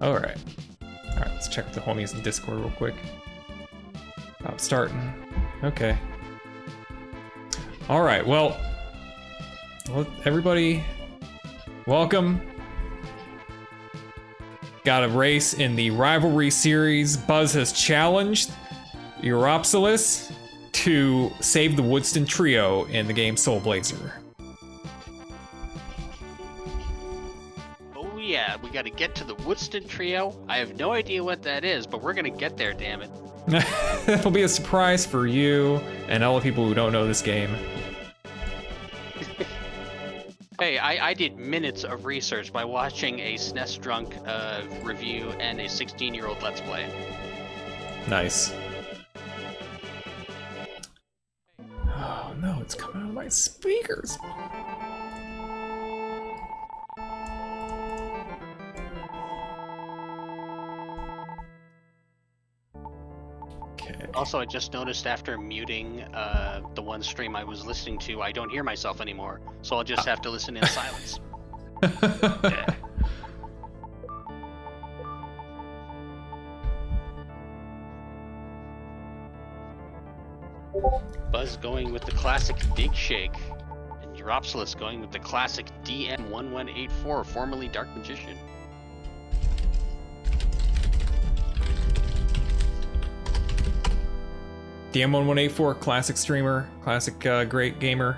Alright. Alright, let's check the homies in Discord real quick. About starting. Okay. Alright, well, everybody, welcome. Got a race in the Rivalry series. Buzz has challenged Uropsalis to save the Woodstin trio in the game Soul Blazer. Oh yeah, we gotta get to the Woodstin trio. I have no idea what that is, but we're gonna get there, damn it. That'll be a surprise for you and all the people who don't know this game. Hey, I did minutes of research by watching a SNES Drunk review and a 16-year-old Let's Play. Nice. Oh no, it's coming out of my speakers. Okay. Also, I just noticed after muting the one stream I was listening to, I don't hear myself anymore, so I'll just have to listen in silence. Yeah. Buzz going with the classic Dig Shake, and Uropsalis going with the classic DM1184, formerly Dark Magician. DM1184, classic streamer, classic great gamer.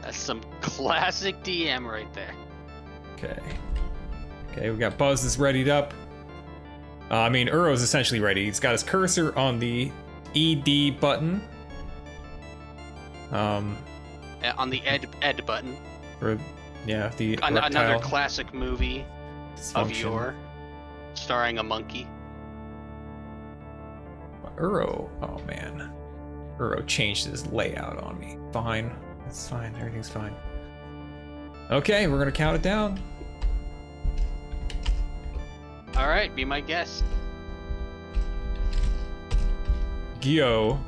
That's some classic DM right there. Okay. Okay, we got Buzz is readied up. I mean, Uro's essentially ready. He's got his cursor on the ED button. On the Ed button. Or, yeah, the Another classic movie of dysfunction. yore, starring a monkey. Uro, oh man. Uro changed his layout on me. Fine, it's fine, everything's fine. Okay, we're gonna count it down. All right, be my guest. Gyo.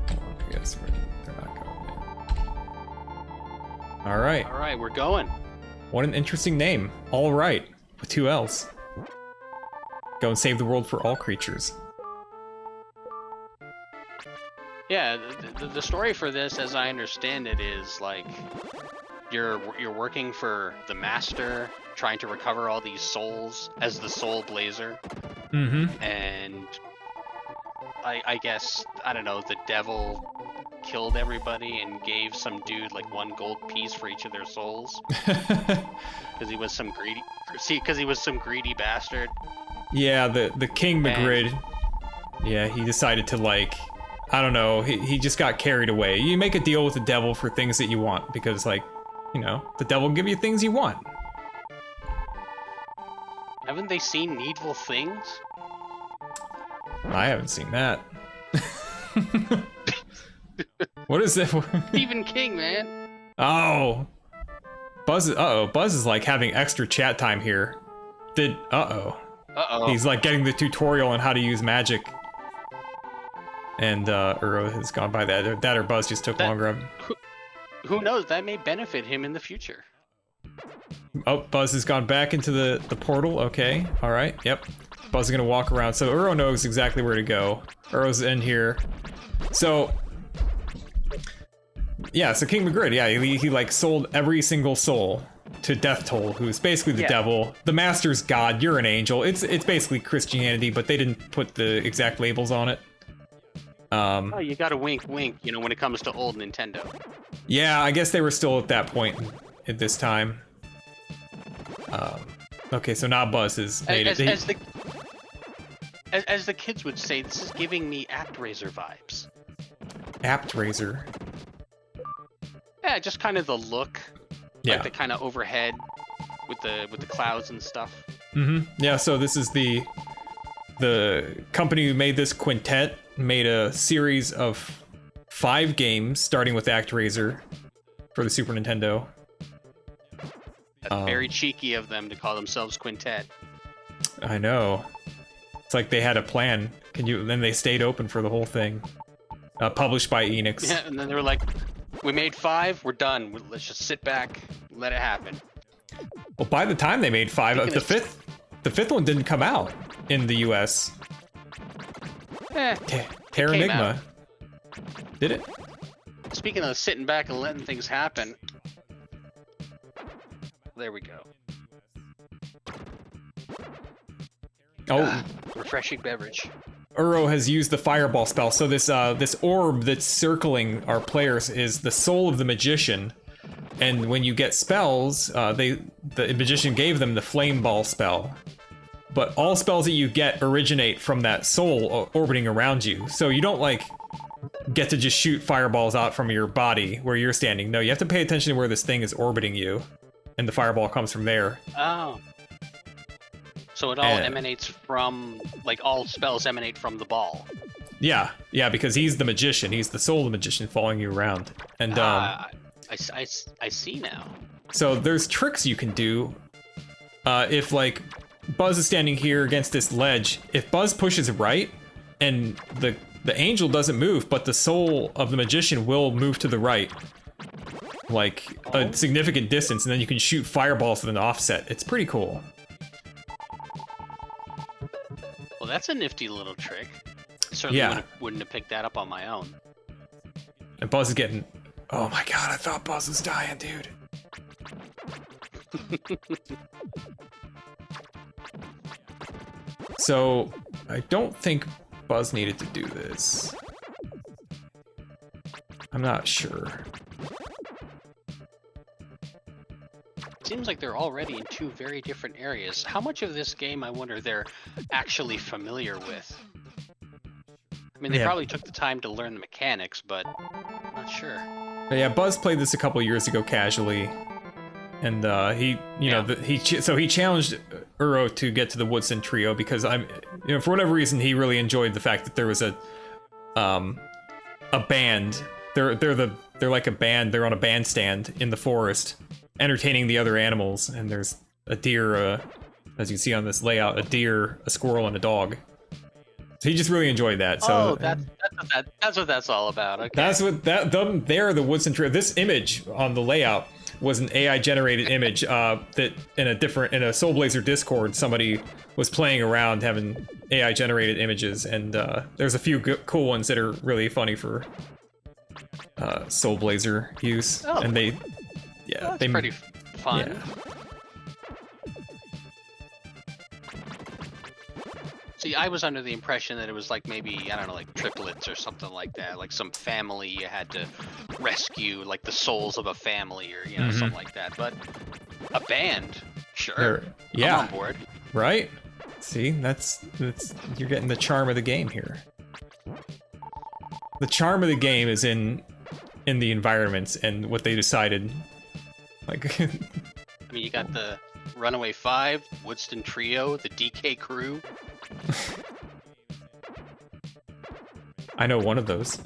I guess they're not going yet. All right. All right, we're going. What an interesting name. All right, with 2 L's. Go and save the world for all creatures. Yeah, the story for this, as I understand it, is like you're working for the master, trying to recover all these souls as the Soul Blazer. Mm-hmm. And I guess, I don't know, the devil killed everybody and gave some dude like 1 gold piece for each of their souls because he was some greedy bastard. Yeah, the King Magrid. Yeah, he decided to, like, I don't know, he just got carried away. You make a deal with the devil for things that you want because, like, you know, the devil will give you things you want. Haven't they seen Needful Things? I haven't seen that. What is it? Stephen King, man. Oh. Buzz is like having extra chat time here. Uh-oh. He's like getting the tutorial on how to use magic. And Uro has gone by that. That or Buzz just took longer. Who knows? That may benefit him in the future. Oh, Buzz has gone back into the portal. Okay. Alright. Yep. Buzz is gonna walk around. So Uro knows exactly where to go. Uro's in here. So yeah, so King Magrid, yeah, he like sold every single soul to Death Toll, who's basically the devil. The Master's God, you're an angel. It's basically Christianity, but they didn't put the exact labels on it. Oh, you gotta wink, wink, you know, when it comes to old Nintendo. Yeah, I guess they were still at that point at this time. Okay, so now Buzz has made it. As the kids would say, this is giving me ActRaiser vibes. ActRaiser. Yeah, just kind of the look. Yeah. Like the kind of overhead with the clouds and stuff. Mm-hmm. Yeah, so this is the company who made this quintet made a series of 5 games starting with ActRaiser for the Super Nintendo. That's very cheeky of them to call themselves Quintet. I know. It's like they had a plan. Then they stayed open for the whole thing. Published by Enix. Yeah, and then they were like, We made 5. We're done. Let's just sit back, let it happen. Well, by the time they made 5, the fifth one didn't come out in the U.S. Terra Enigma. Did it? Speaking of sitting back and letting things happen, there we go. Oh, refreshing beverage. Uro has used the fireball spell. So this orb that's circling our players is the soul of the magician, and when you get spells, the magician gave them the flame ball spell. But all spells that you get originate from that soul orbiting around you. So you don't like get to just shoot fireballs out from your body where you're standing. No, you have to pay attention to where this thing is orbiting you, and the fireball comes from there. Oh. So it all emanates from, like, all spells emanate from the ball. Yeah, because he's the magician. He's the soul of the magician following you around. And I see now. So there's tricks you can do. If like Buzz is standing here against this ledge, if Buzz pushes right, and the angel doesn't move, but the soul of the magician will move to the right, like a significant distance, and then you can shoot fireballs with an offset. It's pretty cool. Well, that's a nifty little trick. I certainly wouldn't have picked that up on my own. And Buzz is getting... Oh my god, I thought Buzz was dying, dude. So, I don't think Buzz needed to do this. I'm not sure. Seems like they're already in 2 very different areas. How much of this game, I wonder, they're actually familiar with? I mean, they probably took the time to learn the mechanics, but I'm not sure. But yeah, Buzz played this a couple years ago casually, and he challenged Uro to get to the Woodstin trio because for whatever reason he really enjoyed the fact that there was a band. They're like a band. They're on a bandstand in the forest, entertaining the other animals, and there's a deer, as you can see on this layout, a deer, a squirrel, and a dog. So he just really enjoyed that. So that's what that's all about. Okay. That's what they're the Woodstin trio. This image on the layout was an AI generated image that in a Soul Blazer Discord somebody was playing around having AI generated images, and there's a few cool ones that are really funny for Soul Blazer use, and they. Yeah, that's pretty fun. Yeah. See, I was under the impression that it was like maybe, I don't know, like triplets or something like that, like some family you had to rescue, like the souls of a family or, something like that. But a band, sure. I'm on board. Right? See, that's you're getting the charm of the game here. The charm of the game is in the environments and what they decided. Like, I mean, you got the Runaway 5, Woodstin Trio, the DK Crew. I know one of those.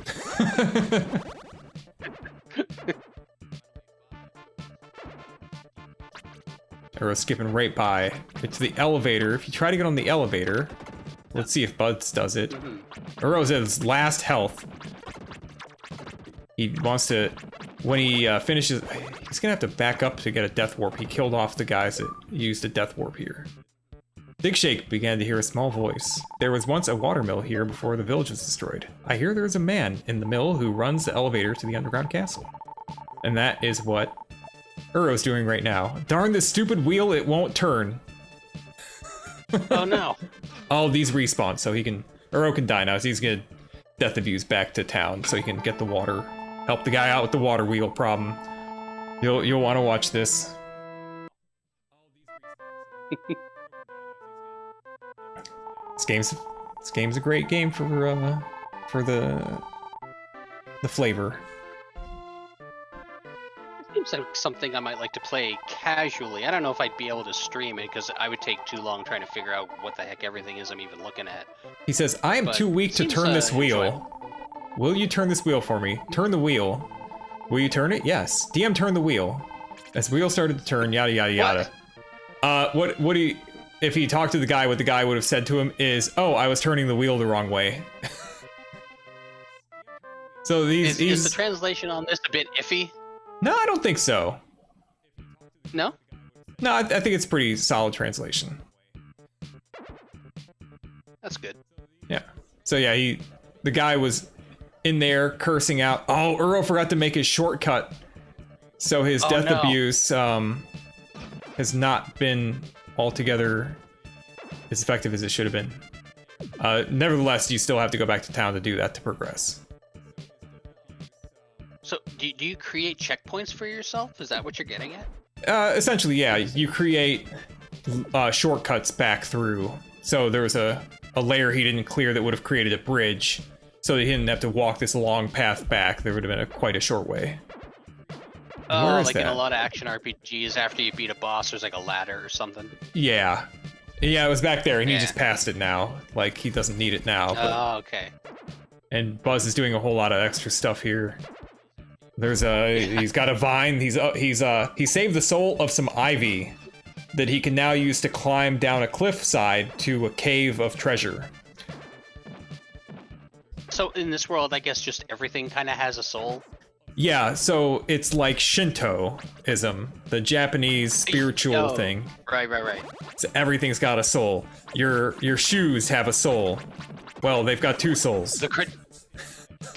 Or skipping right by. It's the elevator. If you try to get on the elevator, let's see if Buzz does it. Uro's at his last health. He wants to, when he finishes, he's gonna have to back up to get a death warp. He killed off the guys that used a death warp here. Big Shake began to hear a small voice. There was once a watermill here before the village was destroyed. I hear there's a man in the mill who runs the elevator to the underground castle. And that is what Uro's doing right now. Darn this stupid wheel, it won't turn. Oh no. Oh, these respawn, so Uro can die now, so he's gonna death abuse back to town so he can get the water. Help the guy out with the water wheel problem. You'll want to watch this. This game's a great game for the flavor. It seems like something I might like to play casually. I don't know if I'd be able to stream it because I would take too long trying to figure out what the heck everything is I'm even looking at. He says, I am too weak to turn this wheel. Enjoyable. Will you turn this wheel for me? Turn the wheel. Will you turn it? Yes. DM turn the wheel. As the wheel started to turn, yada yada yada. What do you... If he talked to the guy, what the guy would have said to him is, oh, I was turning the wheel the wrong way. So is the translation on this a bit iffy? No, I don't think so. No? No, I think it's pretty solid translation. That's good. Yeah. So yeah, the guy was in there cursing out. Oh, Uro forgot to make his shortcut. So his death abuse has not been altogether as effective as it should have been. Nevertheless, you still have to go back to town to do that to progress. So, do you create checkpoints for yourself? Is that what you're getting at? Essentially, yeah. You create shortcuts back through. So there was a layer he didn't clear that would have created a bridge, so that he didn't have to walk this long path back. There would have been quite a short way. Oh, like in a lot of action RPGs, after you beat a boss, there's like a ladder or something. Yeah. Yeah, it was back there, and he just passed it now. Like, he doesn't need it now. But... Oh, okay. And Buzz is doing a whole lot of extra stuff here. There's he's got a vine. He saved the soul of some ivy that he can now use to climb down a cliffside to a cave of treasure. So in this world, I guess just everything kind of has a soul. Yeah, so it's like Shintoism, the Japanese spiritual thing. Right. So everything's got a soul. Your shoes have a soul. Well, they've got two souls. The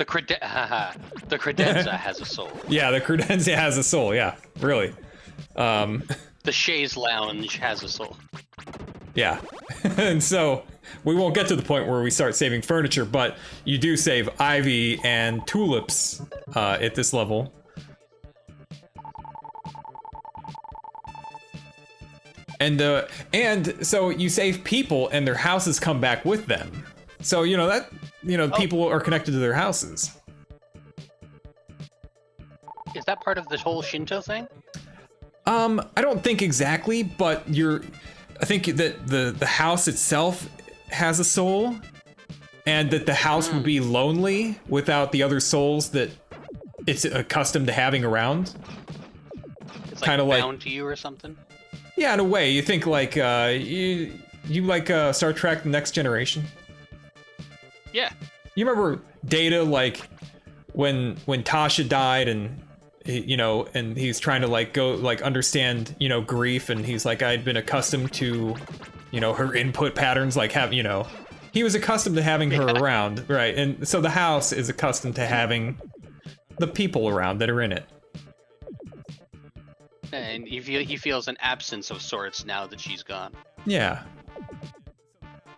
credenza has a soul. Yeah, the credenza has a soul. Yeah, really. The chaise lounge has a soul. Yeah, and so we won't get to the point where we start saving furniture, but you do save ivy and tulips at this level. And so you save people, and their houses come back with them. So people are connected to their houses. Is that part of the whole Shinto thing? I don't think exactly, but I think that the house itself has a soul, and that the house would be lonely without the other souls that it's accustomed to having around. It's kind of bound to you or something. Yeah, in a way. You think like you like Star Trek: The Next Generation? Yeah. You remember Data, like when Tasha died, and and he's trying to go understand grief, and he's like, I'd been accustomed to her input patterns, he was accustomed to having her around, right? And so the house is accustomed to having the people around that are in it. And he feels an absence of sorts now that she's gone. Yeah.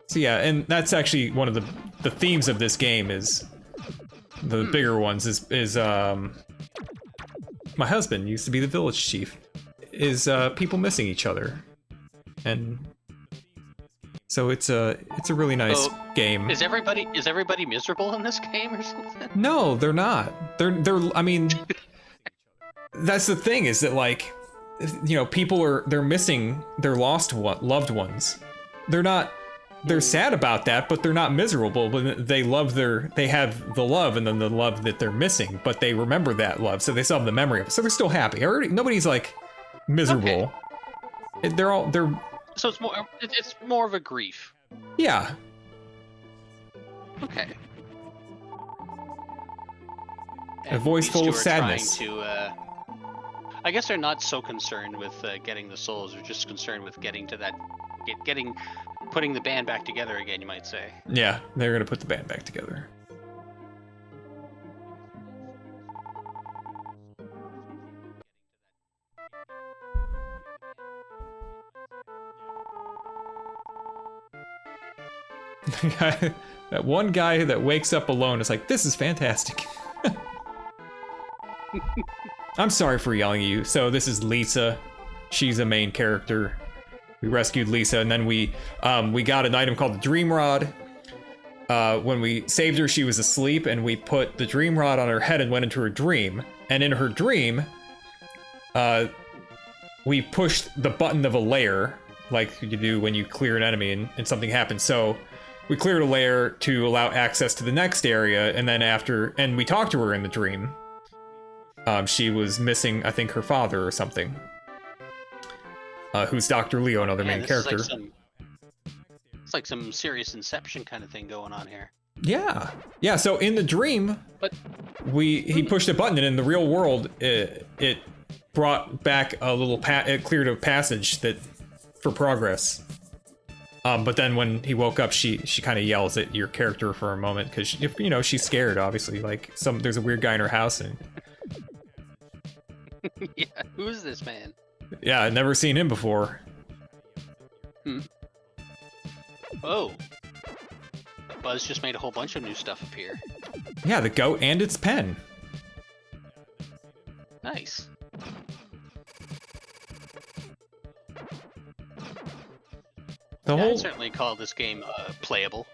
So yeah, and that's actually one of the themes of this game is the bigger ones is my husband used to be the village chief, is people missing each other. And so it's a really nice game. Is everybody miserable in this game or something? No, they're not. They're I mean that's the thing, is that people they're missing their loved ones. They're sad about that, but they're not miserable. But they have the love, and then the love that they're missing, but they remember that love, so they still have the memory of it. So they're still happy. Nobody's miserable. Okay. So it's more of a grief. Yeah. Okay. A voice full of sadness. I guess they're not so concerned with getting the souls. They're just concerned with getting to that, putting the band back together again, you might say. Yeah, they're gonna put the band back together. That one guy that wakes up alone is like, this is fantastic. I'm sorry for yelling at you. So this is Lisa. She's a main character. We rescued Lisa, and then we got an item called the Dream Rod. When we saved her, she was asleep, and we put the Dream Rod on her head and went into her dream. And in her dream, we pushed the button of a layer, like you do when you clear an enemy and something happens. So we cleared a layer to allow access to the next area, and then and we talked to her in the dream. She was missing, I think, her father or something. Who's Dr. Leo, another main character. It's like some serious Inception kind of thing going on here. Yeah. Yeah, so in the dream, but he pushed a button, and in the real world, it brought back a little it cleared a passage that for progress. But then when he woke up, she kind of yells at your character for a moment because you know she's scared. Obviously, like there's a weird guy in her house, and yeah, who is this man? Yeah, I'd never seen him before. Oh, Buzz just made a whole bunch of new stuff appear. Yeah, the goat and its pen. Nice. I'd certainly call this game playable.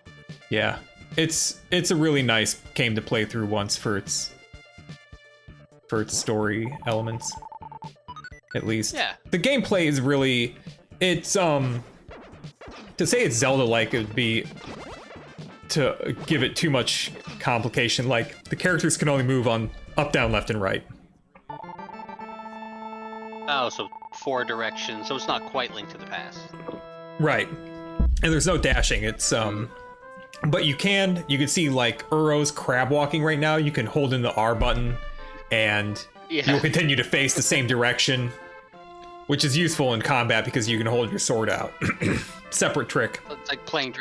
Yeah, it's a really nice game to play through once for its story elements, at least. Yeah. The gameplay is really, it's to say it's Zelda-like would be to give it too much complication. Like the characters can only move on up, down, left, and right. Oh, so 4 directions. So it's not quite Link to the Past. Right. And there's no dashing. It's but you can see like Uro's crab walking right now. You can hold in the R button and you'll continue to face the same direction, which is useful in combat because you can hold your sword out. Separate trick. It's like playing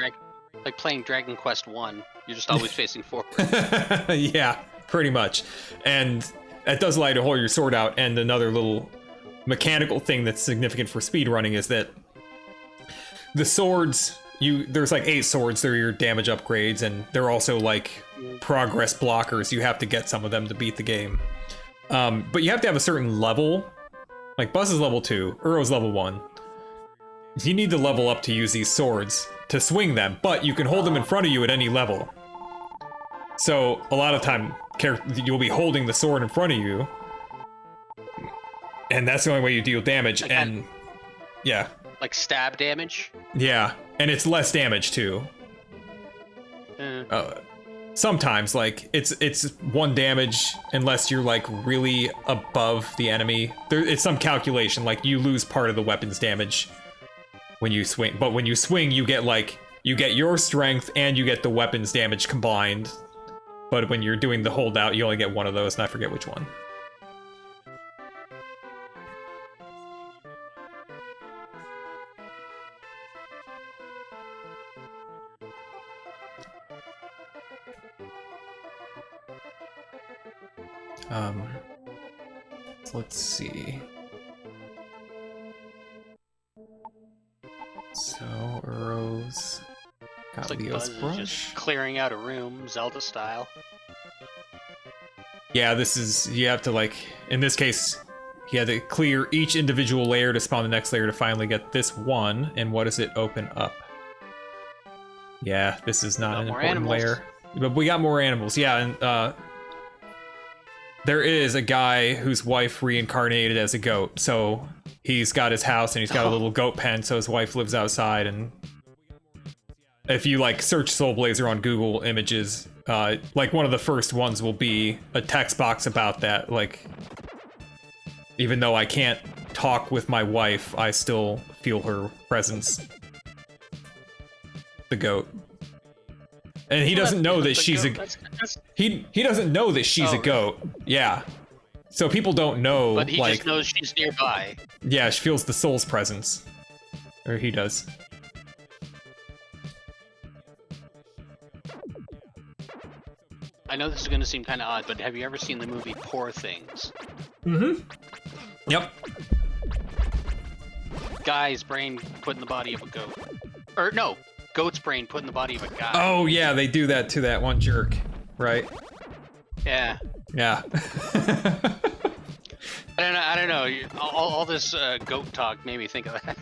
Dragon Quest 1. You're just always facing forward. Yeah, pretty much. And that does allow you to hold your sword out. And another little mechanical thing that's significant for speedrunning is that the swords, there's like 8 swords. They're your damage upgrades, and they're also like progress blockers. You have to get some of them to beat the game. But you have to have a certain level. Like Buzz is level 2, Uro's level 1. You need to level up to use these swords to swing them, but you can hold them in front of you at any level. So a lot of time, you'll be holding the sword in front of you, and that's the only way you deal damage. And yeah. Like stab damage? Yeah, and it's less damage too. Sometimes, like, it's 1 damage unless you're like really above the enemy. It's some calculation, like you lose part of the weapon's damage when you swing. But when you swing, you get your strength and you get the weapon's damage combined. But when you're doing the holdout, you only get 1 of those, and I forget which one. So let's see. So Uro's got like Leo's Buzz brush. Is just clearing out a room, Zelda style. Yeah, you have to, like, in this case, you had to clear each individual layer to spawn the next layer to finally get this one. And what does it open up? Yeah, this is not an important layer. But we got more animals. Yeah, and there is a guy whose wife reincarnated as a goat. So he's got his house and he's got a little goat pen, so his wife lives outside. And if you like search Soul Blazer on Google Images, like one of the first ones will be a text box about that. Like, even though I can't talk with my wife, I still feel her presence. The goat. And he doesn't know that she's he doesn't know that she's a goat. Yeah. So people don't know. But he just knows she's nearby. Yeah, she feels the soul's presence. Or he does. I know this is going to seem kind of odd, but have you ever seen the movie Poor Things? Mm-hmm. Yep. Guy's brain put in the body of a goat. Or no, goat's brain put in the body of a guy. Oh yeah, they do that to that one jerk, right? Yeah. Yeah. I don't know. All this goat talk made me think of that.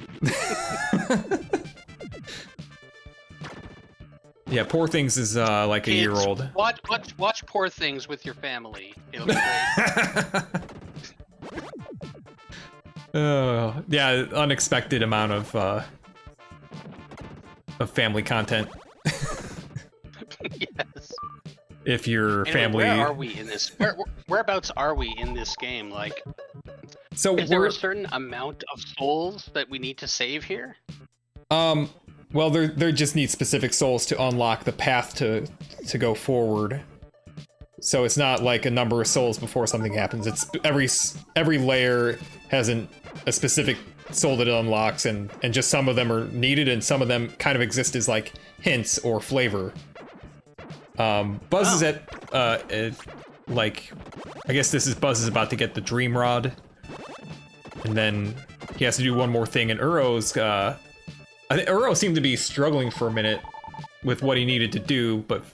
Yeah, Poor Things is like Kids, a year old. Watch Poor Things with your family. It'll be great. Oh, yeah, unexpected amount of family content. Yes. If your anyway, family. Where are we in this? Whereabouts are we in this game? Like, so is there a certain amount of souls that we need to save here? Well, there just need specific souls to unlock the path to go forward. So it's not like a number of souls before something happens. It's every layer has a specific soul that it unlocks, and just some of them are needed, and some of them kind of exist as like hints or flavor. Buzz is like, I guess Buzz is about to get the Dream Rod, and then he has to do one more thing. And Uro's, I think Uro seemed to be struggling for a minute with what he needed to do, but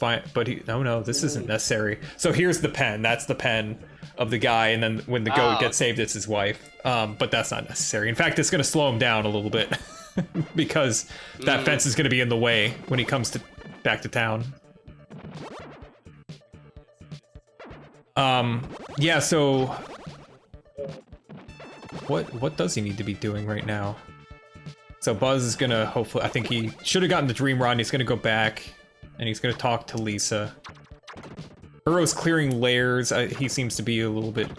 oh no, this isn't necessary. So here's the pen. That's the pen of the guy, and then when the goat gets saved, it's his wife. But that's not necessary. In fact, it's going to slow him down a little bit because that fence is going to be in the way when he comes back to town. Yeah. So what does he need to be doing right now? So Buzz is gonna hopefully, I think he should have gotten the Dream Rod, and he's gonna go back and he's gonna talk to Lisa. Uro's clearing layers. He seems to be a little bit...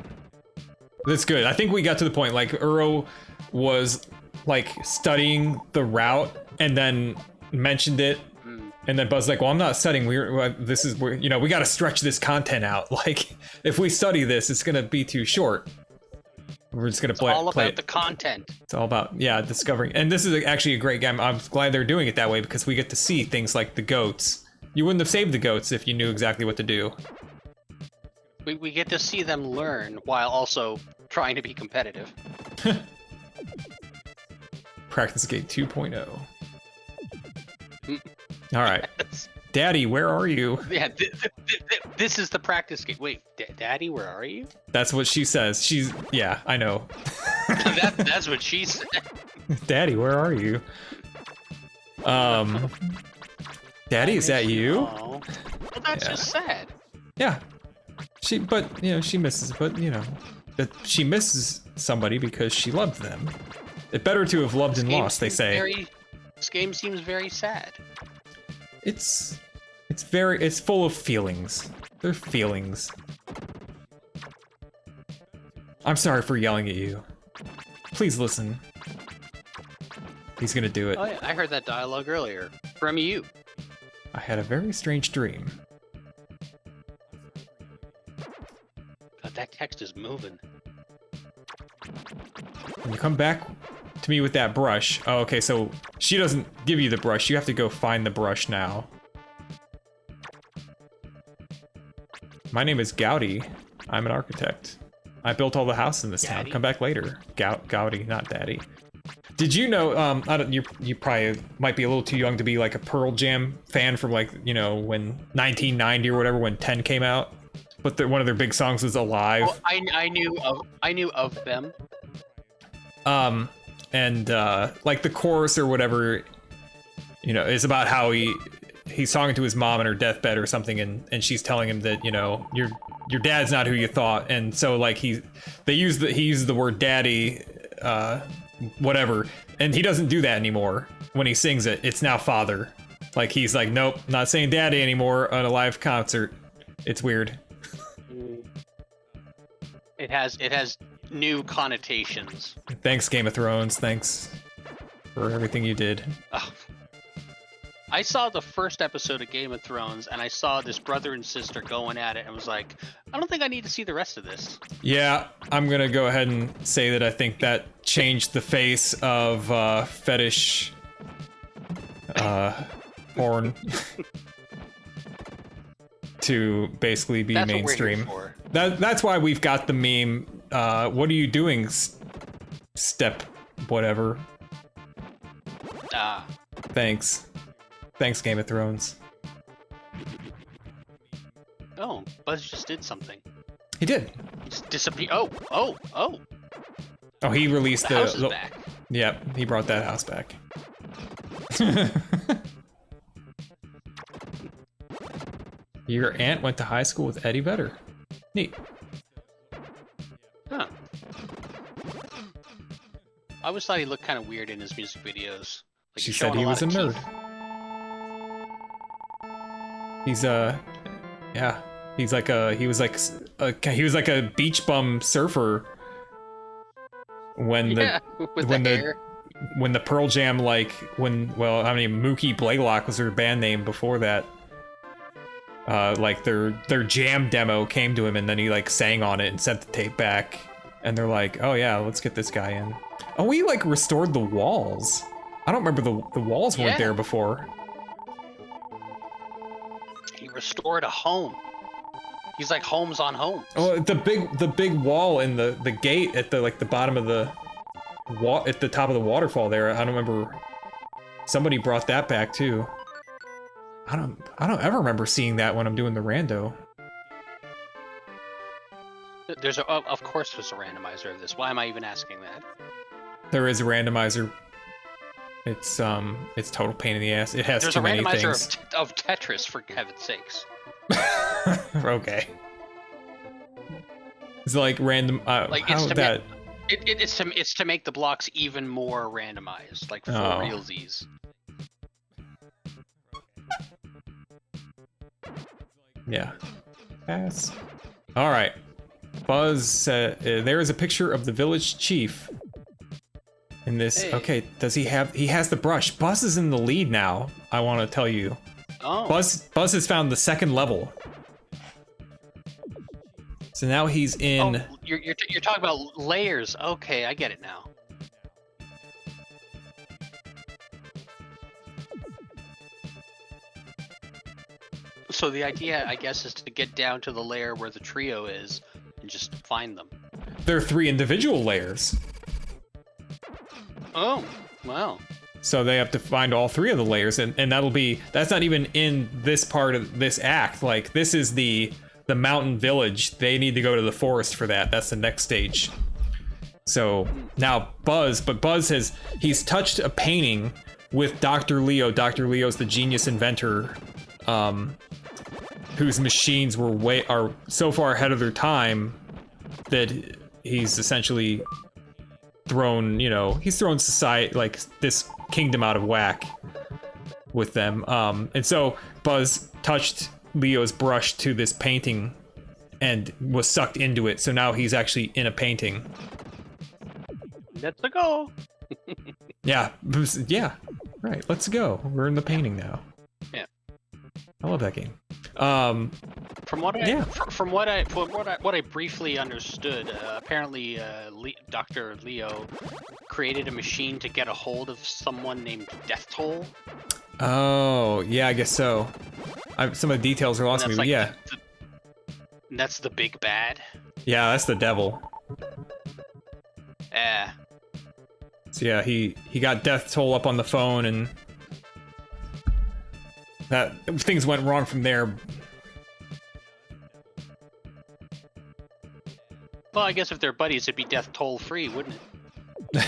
That's good. I think we got to the point, like, Uro was, like, studying the route and then mentioned it. And then Buzz's like, well, I'm not studying. This is where, you know, we gotta stretch this content out. Like, if we study this, it's gonna be too short. We're just gonna play it. The content. It's all about, yeah, discovering. And this is actually a great game. I'm glad they're doing it that way because we get to see things like the goats. You wouldn't have saved the goats if you knew exactly what to do. We get to see them learn while also trying to be competitive. Practice Gate 2.0. All right. Daddy, where are you? Yeah, this is the practice gate. Wait, Daddy, where are you? That's what she says. Yeah, I know. That's what she said. Daddy, where are you? Daddy, is that you? Well, that's just sad. Yeah. But, you know, she misses, but, you know, that she misses somebody because she loved them. It's better to have loved and lost, they say. This game seems very sad. It's full of feelings. They're feelings. I'm sorry for yelling at you. Please listen. He's gonna do it. Oh yeah, I heard that dialogue earlier. From you. I had a very strange dream. God, that text is moving. When you come back to me with that brush... Oh, okay, so she doesn't give you the brush. You have to go find the brush now. My name is Gowdy. I'm an architect. I built all the houses in this town. Come back later. Gowdy, not Daddy. Did you know, you probably might be a little too young to be like a Pearl Jam fan from, like, you know, when 1990 or whatever, when 10 came out? But one of their big songs was Alive. Well, I knew of them. And like the chorus or whatever, you know, is about how he's talking to his mom in her deathbed or something, and she's telling him that, you know, your dad's not who you thought. And so like he used the word daddy, whatever, and he doesn't do that anymore when he sings it. It's now father. Like, he's like, nope, not saying daddy anymore at a live concert. It's weird. It has new connotations. Thanks, Game of Thrones. Thanks for everything you did. Oh. I saw the first episode of Game of Thrones, and I saw this brother and sister going at it, and was like, I don't think I need to see the rest of this. Yeah, I'm gonna go ahead and say that I think that changed the face of fetish porn to basically be mainstream. That's why we've got the meme. What are you doing, step whatever? Thanks, Game of Thrones. Oh, Buzz just did something. He did. He just disappeared. Oh! Oh, he released the house is back. Yep, he brought that house back. Your aunt went to high school with Eddie Vedder. Neat. Huh. I always thought he looked kind of weird in his music videos. Like, she said he was a nerd. He's yeah. He was like a beach bum surfer when when the Pearl Jam, like, Mookie Blaylock was her band name before that. like their jam demo came to him, and then he like sang on it and sent the tape back, and they're like, oh yeah, let's get this guy in. Oh, we like restored the walls. I don't remember the walls weren't there before. He restored a home. He's like Holmes on Holmes. Oh, the big wall in the gate at the bottom of the at the top of the waterfall there. I don't remember. Somebody brought that back too. I don't ever remember seeing that when I'm doing the rando. Of course there's a randomizer of this. Why am I even asking that? There is a randomizer. It's total pain in the ass. It has too many things. There's a randomizer of Tetris, for heaven's sakes. Okay. It's like random. Like how that? It's to make the blocks even more randomized, like for realsies. Yeah. Pass. All right. Buzz. There is a picture of the village chief. In this. Hey. Okay. Does he have? He has the brush. Buzz is in the lead now. I want to tell you. Oh. Buzz has found the second level. So now he's in. Oh, you're talking about layers. Okay, I get it now. So the idea, I guess, is to get down to the layer where the trio is and just find them. There are 3 individual layers. Oh, wow. So they have to find all 3 of the layers, and that's not even in this part of this act. Like, this is the mountain village. They need to go to the forest for that. That's the next stage. So now Buzz he's touched a painting with Dr. Leo. Dr. Leo's the genius inventor, whose machines are so far ahead of their time that he's essentially thrown society, like this kingdom, out of whack with them. And so Buzz touched Leo's brush to this painting and was sucked into it. So now he's actually in a painting. Let's go. Yeah. Right. Let's go. We're in the painting now. Yeah. I love that game. From what I briefly understood, apparently Dr. Leo created a machine to get a hold of someone named Death Toll. Oh, yeah, I guess so. Some of the details are lost to me, but yeah. That's the big bad? Yeah, that's the devil. Yeah. So yeah, he got Death Toll up on the phone, and things went wrong from there. Well, I guess if they're buddies, it'd be Death Toll free, wouldn't it?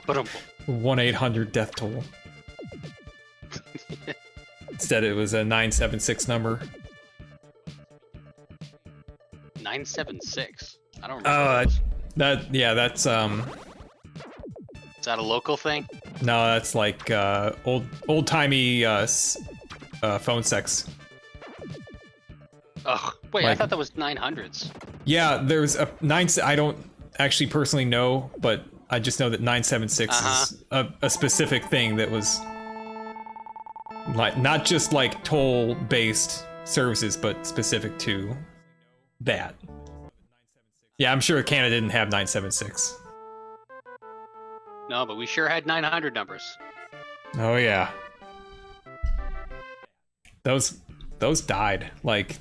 But 1-800 Death Toll. Instead, it was a 976 number. 976. I don't remember. That's Is that a local thing? No, that's like old timey phone sex. Ugh. Wait, I thought that was 900s. Yeah, there's a 9. I don't actually personally know, but I just know that 976 is a specific thing that was like not just like toll-based services, but specific to that. Yeah, I'm sure Canada didn't have 976. No, but we sure had 900 numbers. Oh yeah. Those died. Like,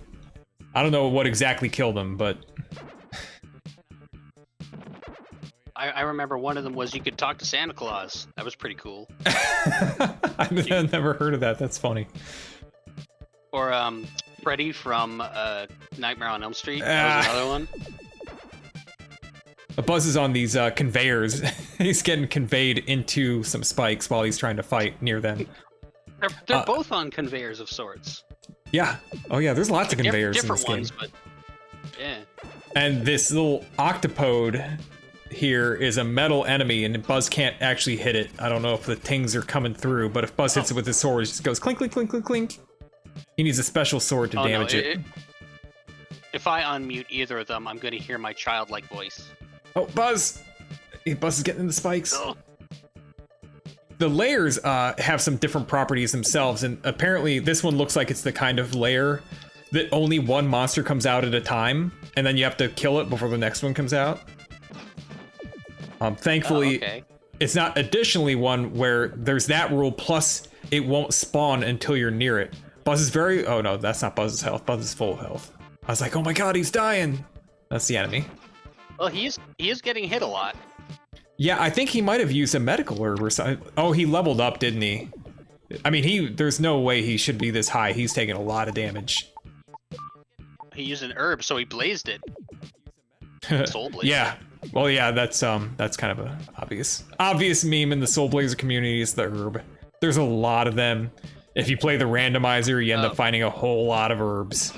I don't know what exactly killed them, but I remember one of them was you could talk to Santa Claus. That was pretty cool. I've never heard of that. That's funny. Or Freddy from Nightmare on Elm Street. That was another one. Buzz is on these conveyors. He's getting conveyed into some spikes while he's trying to fight near them. They're both on conveyors of sorts. Yeah. Oh yeah, there's lots of conveyors in this game. Different ones, but yeah. And this little octopode here is a metal enemy, and Buzz can't actually hit it. I don't know if the tings are coming through, but if Buzz hits it with his sword, it just goes clink, clink, clink, clink, clink. He needs a special sword to damage it. If I unmute either of them, I'm going to hear my childlike voice. Oh, Buzz! Buzz is getting in the spikes. Oh. the layers have some different properties themselves, and apparently this one looks like it's the kind of layer that only one monster comes out at a time, and then you have to kill it before the next one comes out. Thankfully, it's not additionally one where there's that rule, plus it won't spawn until you're near it. Buzz is very... Oh no, that's not Buzz's health. Buzz is full of health. I was like, oh my god, he's dying. That's the enemy. Well, he is getting hit a lot. Yeah, I think he might have used a medical herb or something. Oh, he leveled up, didn't he? I mean, there's no way he should be this high. He's taking a lot of damage. He used an herb, so he blazed it. Soul Blazer. Yeah. Well, yeah, that's kind of a obvious meme in the Soul Blazer community is the herb. There's a lot of them. If you play the randomizer, you end up finding a whole lot of herbs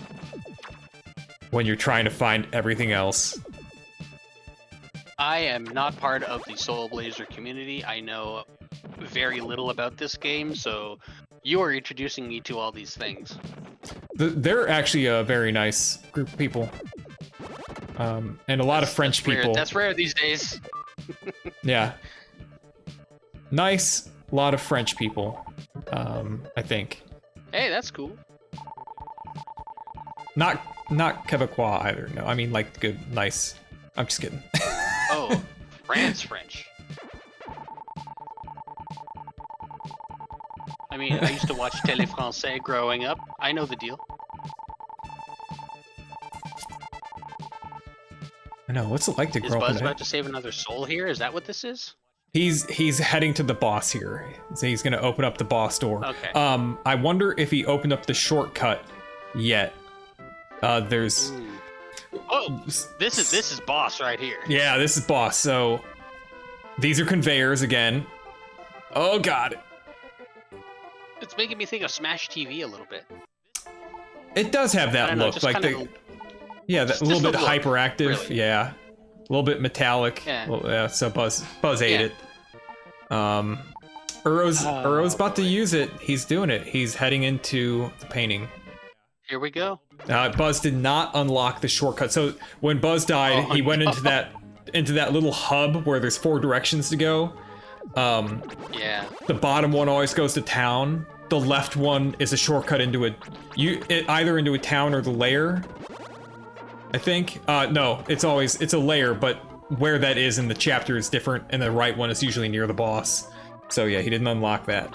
when you're trying to find everything else. I am not part of the Soul Blazer community. I know very little about this game, so you are introducing me to all these things. They're actually a very nice group of people. And a lot of French people. That's rare these days. Yeah. Nice, lot of French people, I think. Hey, that's cool. Not Quebecois either, no. I mean, like, good, nice. I'm just kidding. Oh, French. I mean, I used to watch Télé Français growing up. I know the deal. I know, what's it like to grow up in Is Buzz about to save another soul here? Is that what this is? He's heading to the boss here. So he's gonna open up the boss door. Okay. I wonder if he opened up the shortcut yet. There's... Oh, this is boss right here. Yeah, this is boss. So these are conveyors again. Oh god. It's making me think of Smash TV a little bit. It does have that look, like the... Yeah, that, a little bit hyperactive. Really. Yeah, a little bit metallic. Yeah. Well, yeah, so Buzz ate it. Uro's about to use it. He's doing it. He's heading into the painting. Here we go. Buzz did not unlock the shortcut. So when Buzz died, he went into that little hub where there's 4 directions to go. Yeah. The bottom one always goes to town. The left one is a shortcut into either into a town or the lair. I think. No, it's a layer, but where that is in the chapter is different, and the right one is usually near the boss. So yeah, he didn't unlock that.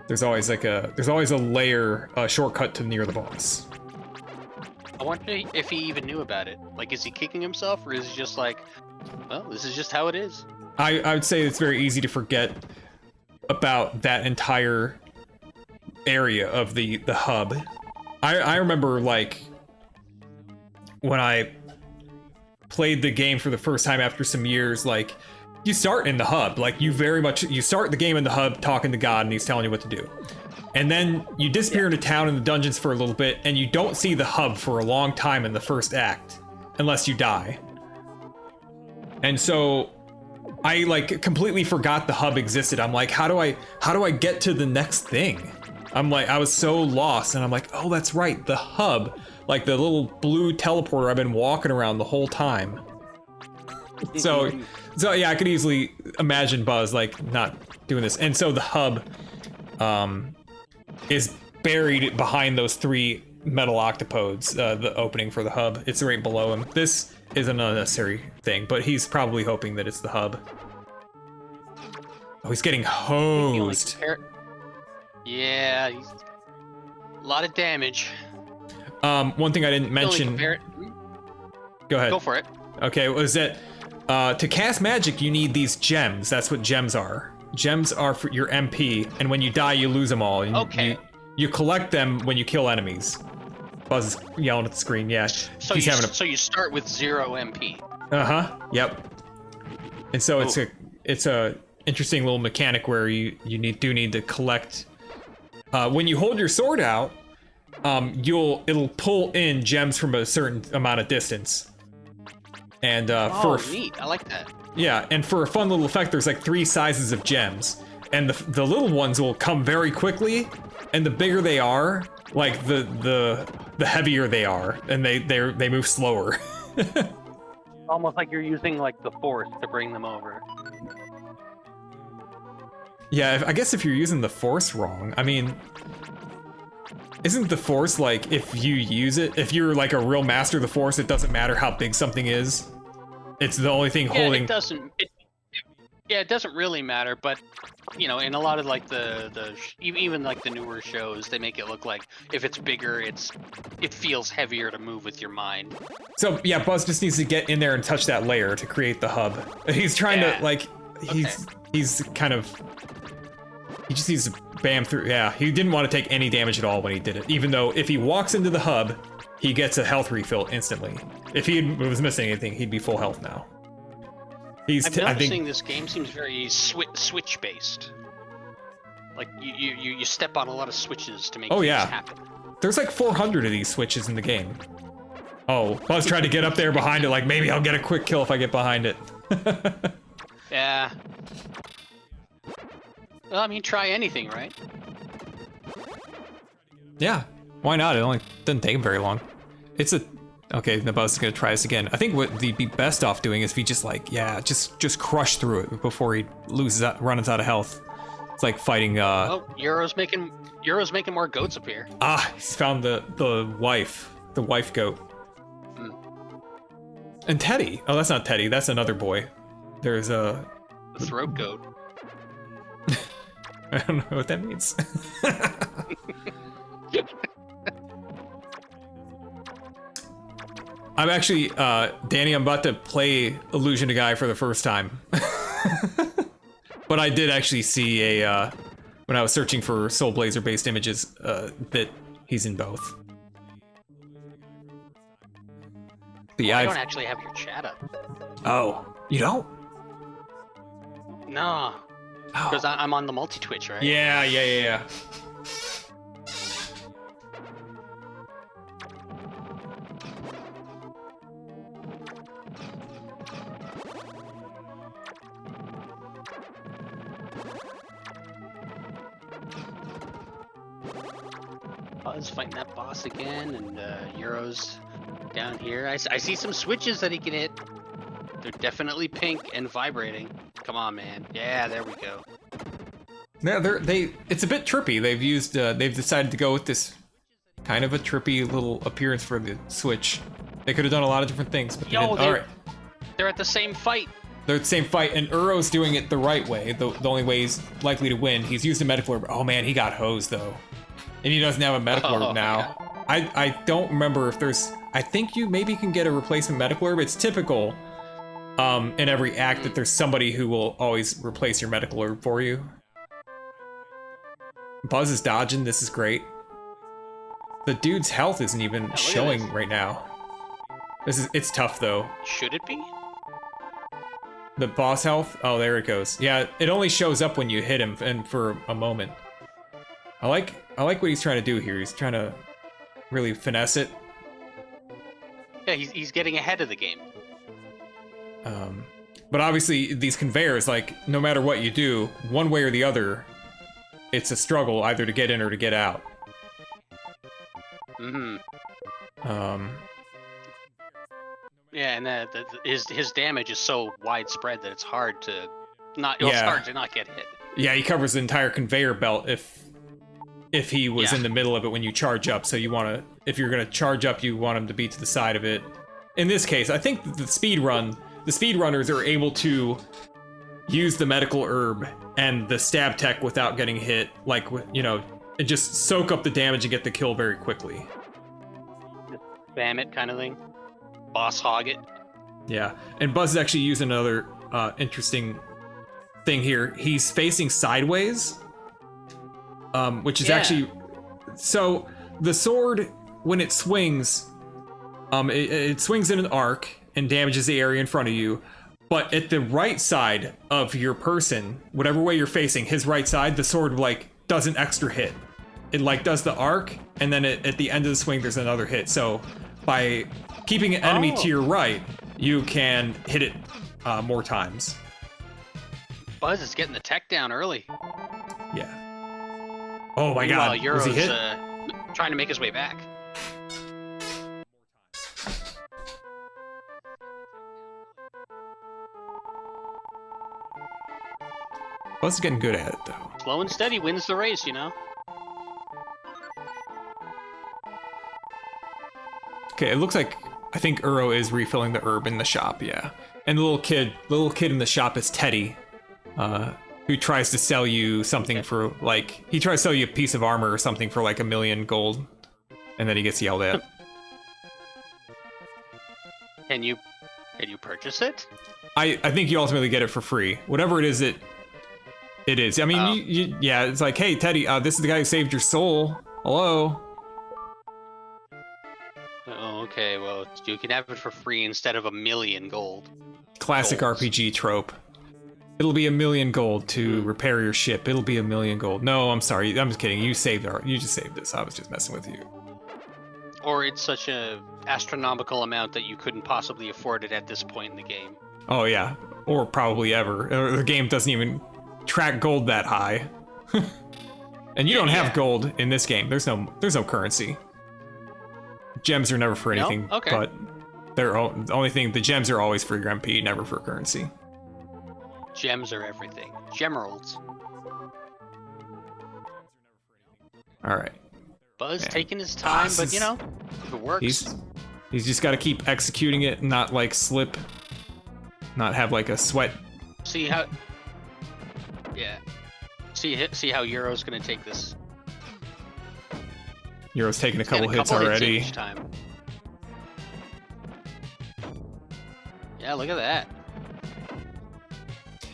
There's always a layer shortcut to near the boss. I wonder if he even knew about it. Like, is he kicking himself, or is he just like, well, this is just how it is? I would say it's very easy to forget about that entire area of the hub. I remember, like, when I played the game for the first time after some years, like, you start in the hub. Like, you start the game in the hub talking to God and he's telling you what to do. And then you disappear into town in the dungeons for a little bit and you don't see the hub for a long time in the first act, unless you die. And so I, like, completely forgot the hub existed. I'm like, how do I get to the next thing? I'm like, I was so lost, and I'm like, oh, that's right, the hub. Like the little blue teleporter I've been walking around the whole time. So yeah, I could easily imagine Buzz, like, not doing this. And so the hub is buried behind those 3 metal octopodes, the opening for the hub. It's right below him. This is an unnecessary thing, but he's probably hoping that it's the hub. Oh, he's getting hosed. Yeah, he's a lot of damage. One thing I didn't mention... Go ahead. Go for it. Okay, was that to cast magic, you need these gems. That's what gems are. Gems are for your MP, and when you die, you lose them all. Okay. You collect them when you kill enemies. Buzz is yelling at the screen. Yeah. So you start with 0 MP. Yep. And so it's a interesting little mechanic where you do need to collect. When you hold your sword out, it'll pull in gems from a certain amount of distance. And neat. I like that. Yeah, and for a fun little effect, there's like 3 sizes of gems, and the little ones will come very quickly, and the bigger they are, like the heavier they are, and they move slower. Almost like you're using like the force to bring them over. Yeah, I guess if you're using the Force wrong, I mean, isn't the Force like if you use it, if you're like a real master of the Force, it doesn't matter how big something is. It's the only thing holding. It doesn't. Yeah, it doesn't really matter, but you know, in a lot of like even like the newer shows, they make it look like if it's bigger, it feels heavier to move with your mind. So yeah, Buzz just needs to get in there and touch that layer to create the hub. He's trying to like, he's kind of, he just needs to bam through. Yeah, he didn't want to take any damage at all when he did it, even though if he walks into the hub, he gets a health refill instantly. If he was missing anything, he'd be full health now. I'm noticing this game seems very switch based. Like you step on a lot of switches to make things happen. There's like 400 of these switches in the game. Oh, Buzz tried to get up there behind it, like maybe I'll get a quick kill if I get behind it. Yeah. Well, I mean, try anything, right? Yeah, why not? It only doesn't take him very long. It's a... Okay, the Buzz is gonna try this again. I think what they'd be best off doing is if he just like, just crush through it before he runs out of health. It's like fighting. Oh, Euro's making more goats appear. Ah, he's found the wife goat. And Teddy. Oh, that's not Teddy. That's another boy. There's a throat goat. I don't know what that means. I'm actually, Danny, I'm about to play Illusion to Guy for the first time. But I did actually see a, when I was searching for Soul Blazer based images, that he's in both. But yeah, I don't actually have your chat up. Oh, you don't? No. Because I'm on the multi-Twitch, right? Yeah. Buzz fighting that boss again, and Euro's down here. I see some switches that he can hit. They're definitely pink and vibrating. Come on, man. Yeah, there we go. Yeah, it's a bit trippy. They've decided to go with this kind of a trippy little appearance for the Switch. They could have done a lot of different things, but they didn't. All right. They're at the same fight. They're at the same fight, and Uro's doing it the right way. The only way he's likely to win. He's used a medical herb. Oh man, he got hosed though. And he doesn't have a medical herb now. Yeah. I don't remember if there's... I think you maybe can get a replacement medical herb. It's typical in every act that there's somebody who will always replace your medical herb for you. Buzz is dodging. This is great. The dude's health isn't even showing right now. It's tough though. Should it be? The boss health? Oh, there it goes. Yeah, it only shows up when you hit him and for a moment. I like what he's trying to do here. He's trying to really finesse it. Yeah, he's getting ahead of the game. But obviously these conveyors, like, no matter what you do, one way or the other, it's a struggle either to get in or to get out. Yeah, and his damage is so widespread that it's hard to not get hit. Yeah, he covers the entire conveyor belt if he was in the middle of it when you charge up. So you want to, if you're going to charge up, you want him to be to the side of it. In this case, I think the speedrunners are able to use the medical herb and the stab tech without getting hit, like, you know, and just soak up the damage and get the kill very quickly. Spam it kind of thing. Boss hog it. Yeah, and Buzz is actually using another interesting thing here. He's facing sideways, which is actually... So, the sword, when it swings, it swings in an arc and damages the area in front of you, but at the right side of your person, whatever way you're facing, his right side, the sword, like, does an extra hit. It, like, does the arc, and then at the end of the swing, there's another hit. So, by keeping an enemy to your right, you can hit it more times. Buzz is getting the tech down early. Yeah. Oh my god, Euro's, was he hit? Trying to make his way back. Buzz is getting good at it, though. Slow and steady wins the race, you know? Okay, it looks like I think Uro is refilling the herb in the shop, yeah. And the little kid in the shop is Teddy, who tries to sell you something for like he tries to sell you a piece of armor or something for like 1,000,000 gold, and then he gets yelled at. Can you purchase it? I think you ultimately get it for free, whatever it is. It is. I mean, yeah, it's like, hey Teddy, this is the guy who saved your soul. Hello. Oh, okay. Well, you can have it for free instead of 1,000,000 gold. Classic RPG trope. It'll be 1,000,000 gold to repair your ship. It'll be 1,000,000 gold. No, I'm sorry. I'm just kidding. You just saved this. I was just messing with you. Or it's such a astronomical amount that you couldn't possibly afford it at this point in the game. Oh yeah, or probably ever. The game doesn't even track gold that high. And you don't have gold in this game. There's no currency. Gems are never for anything, but the only thing, the gems are always for your MP, never for currency. Gems are everything. Gemeralds. All right. Buzz taking his time, but you know, if it works. He's just got to keep executing it, not like slip, not have like a sweat. See how? Yeah. See how Euro's gonna take this. Euro's taking a couple hits already. Hits each time. Yeah, look at that.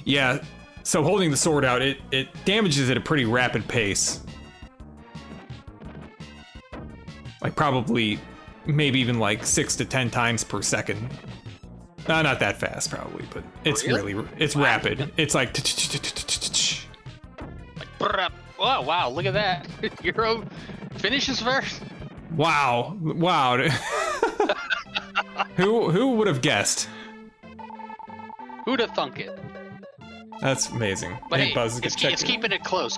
Yeah, so holding the sword out, it damages at a pretty rapid pace. Like probably, maybe even like 6 to 10 times per second. No, not that fast probably, but it's it's rapid. It's like oh wow, look at that. Euro finishes first. Wow. Who would have guessed? Who'd have thunk it? That's amazing. But hey, Buzz it's keeping it close,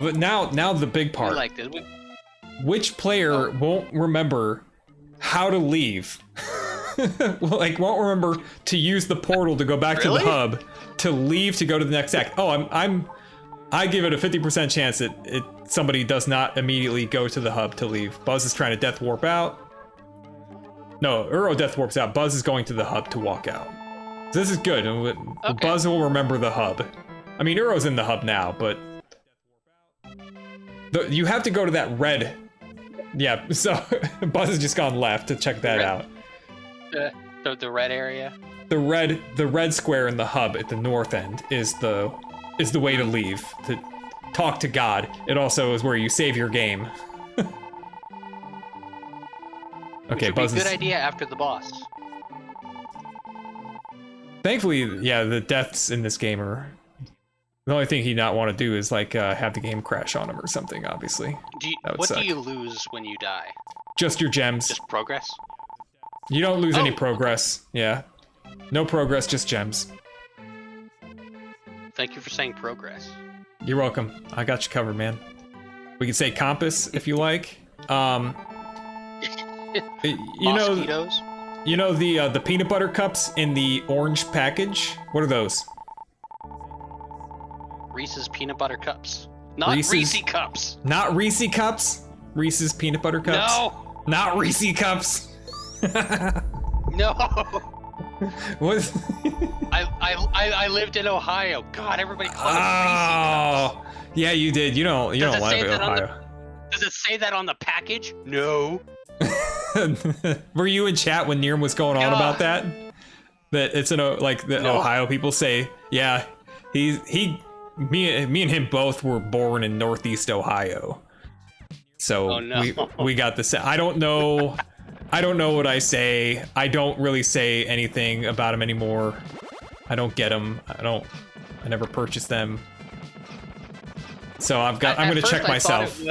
But now the big part. We like this. Which player won't remember how to leave? Like won't remember to use the portal to go back to the hub, to leave to go to the next act. Oh, I give it a 50% chance that somebody does not immediately go to the hub to leave. Buzz is trying to death warp out. No, Uro death warps out. Buzz is going to the hub to walk out. So this is good. Buzz will remember the hub. I mean, Uro's in the hub now, but you have to go to that red. Yeah, so Buzz has just gone left to check that out. The red area. The red square in the hub at the north end is the way to leave, to talk to God. It also is where you save your game. Okay, Buzz. Good idea after the boss. Thankfully, yeah, the deaths in this game are the only thing he'd not want to do is like have the game crash on him or something. Obviously. What do you lose when you die? Just your gems. Just progress. You don't lose any progress. Yeah, no progress, just gems. Thank you for saying progress. You're welcome. I got you covered, man. We can say compass if you like. Mosquitoes? You know the peanut butter cups in the orange package? What are those? Reese's peanut butter cups. Not Reese cups. Not Reese cups? Reese's peanut butter cups? No. Not Reese cups. No. What? I lived in Ohio. God, everybody called it Reese cups. Yeah, you did. You don't live in Ohio. Does it say that on the package? No. Were you in chat when Nirm was going on about that? That it's Ohio people say, yeah, me and him both were born in Northeast Ohio. So we got the I don't know what I say. I don't really say anything about them anymore. I don't get them. I never purchase them. So I'm going to check myself.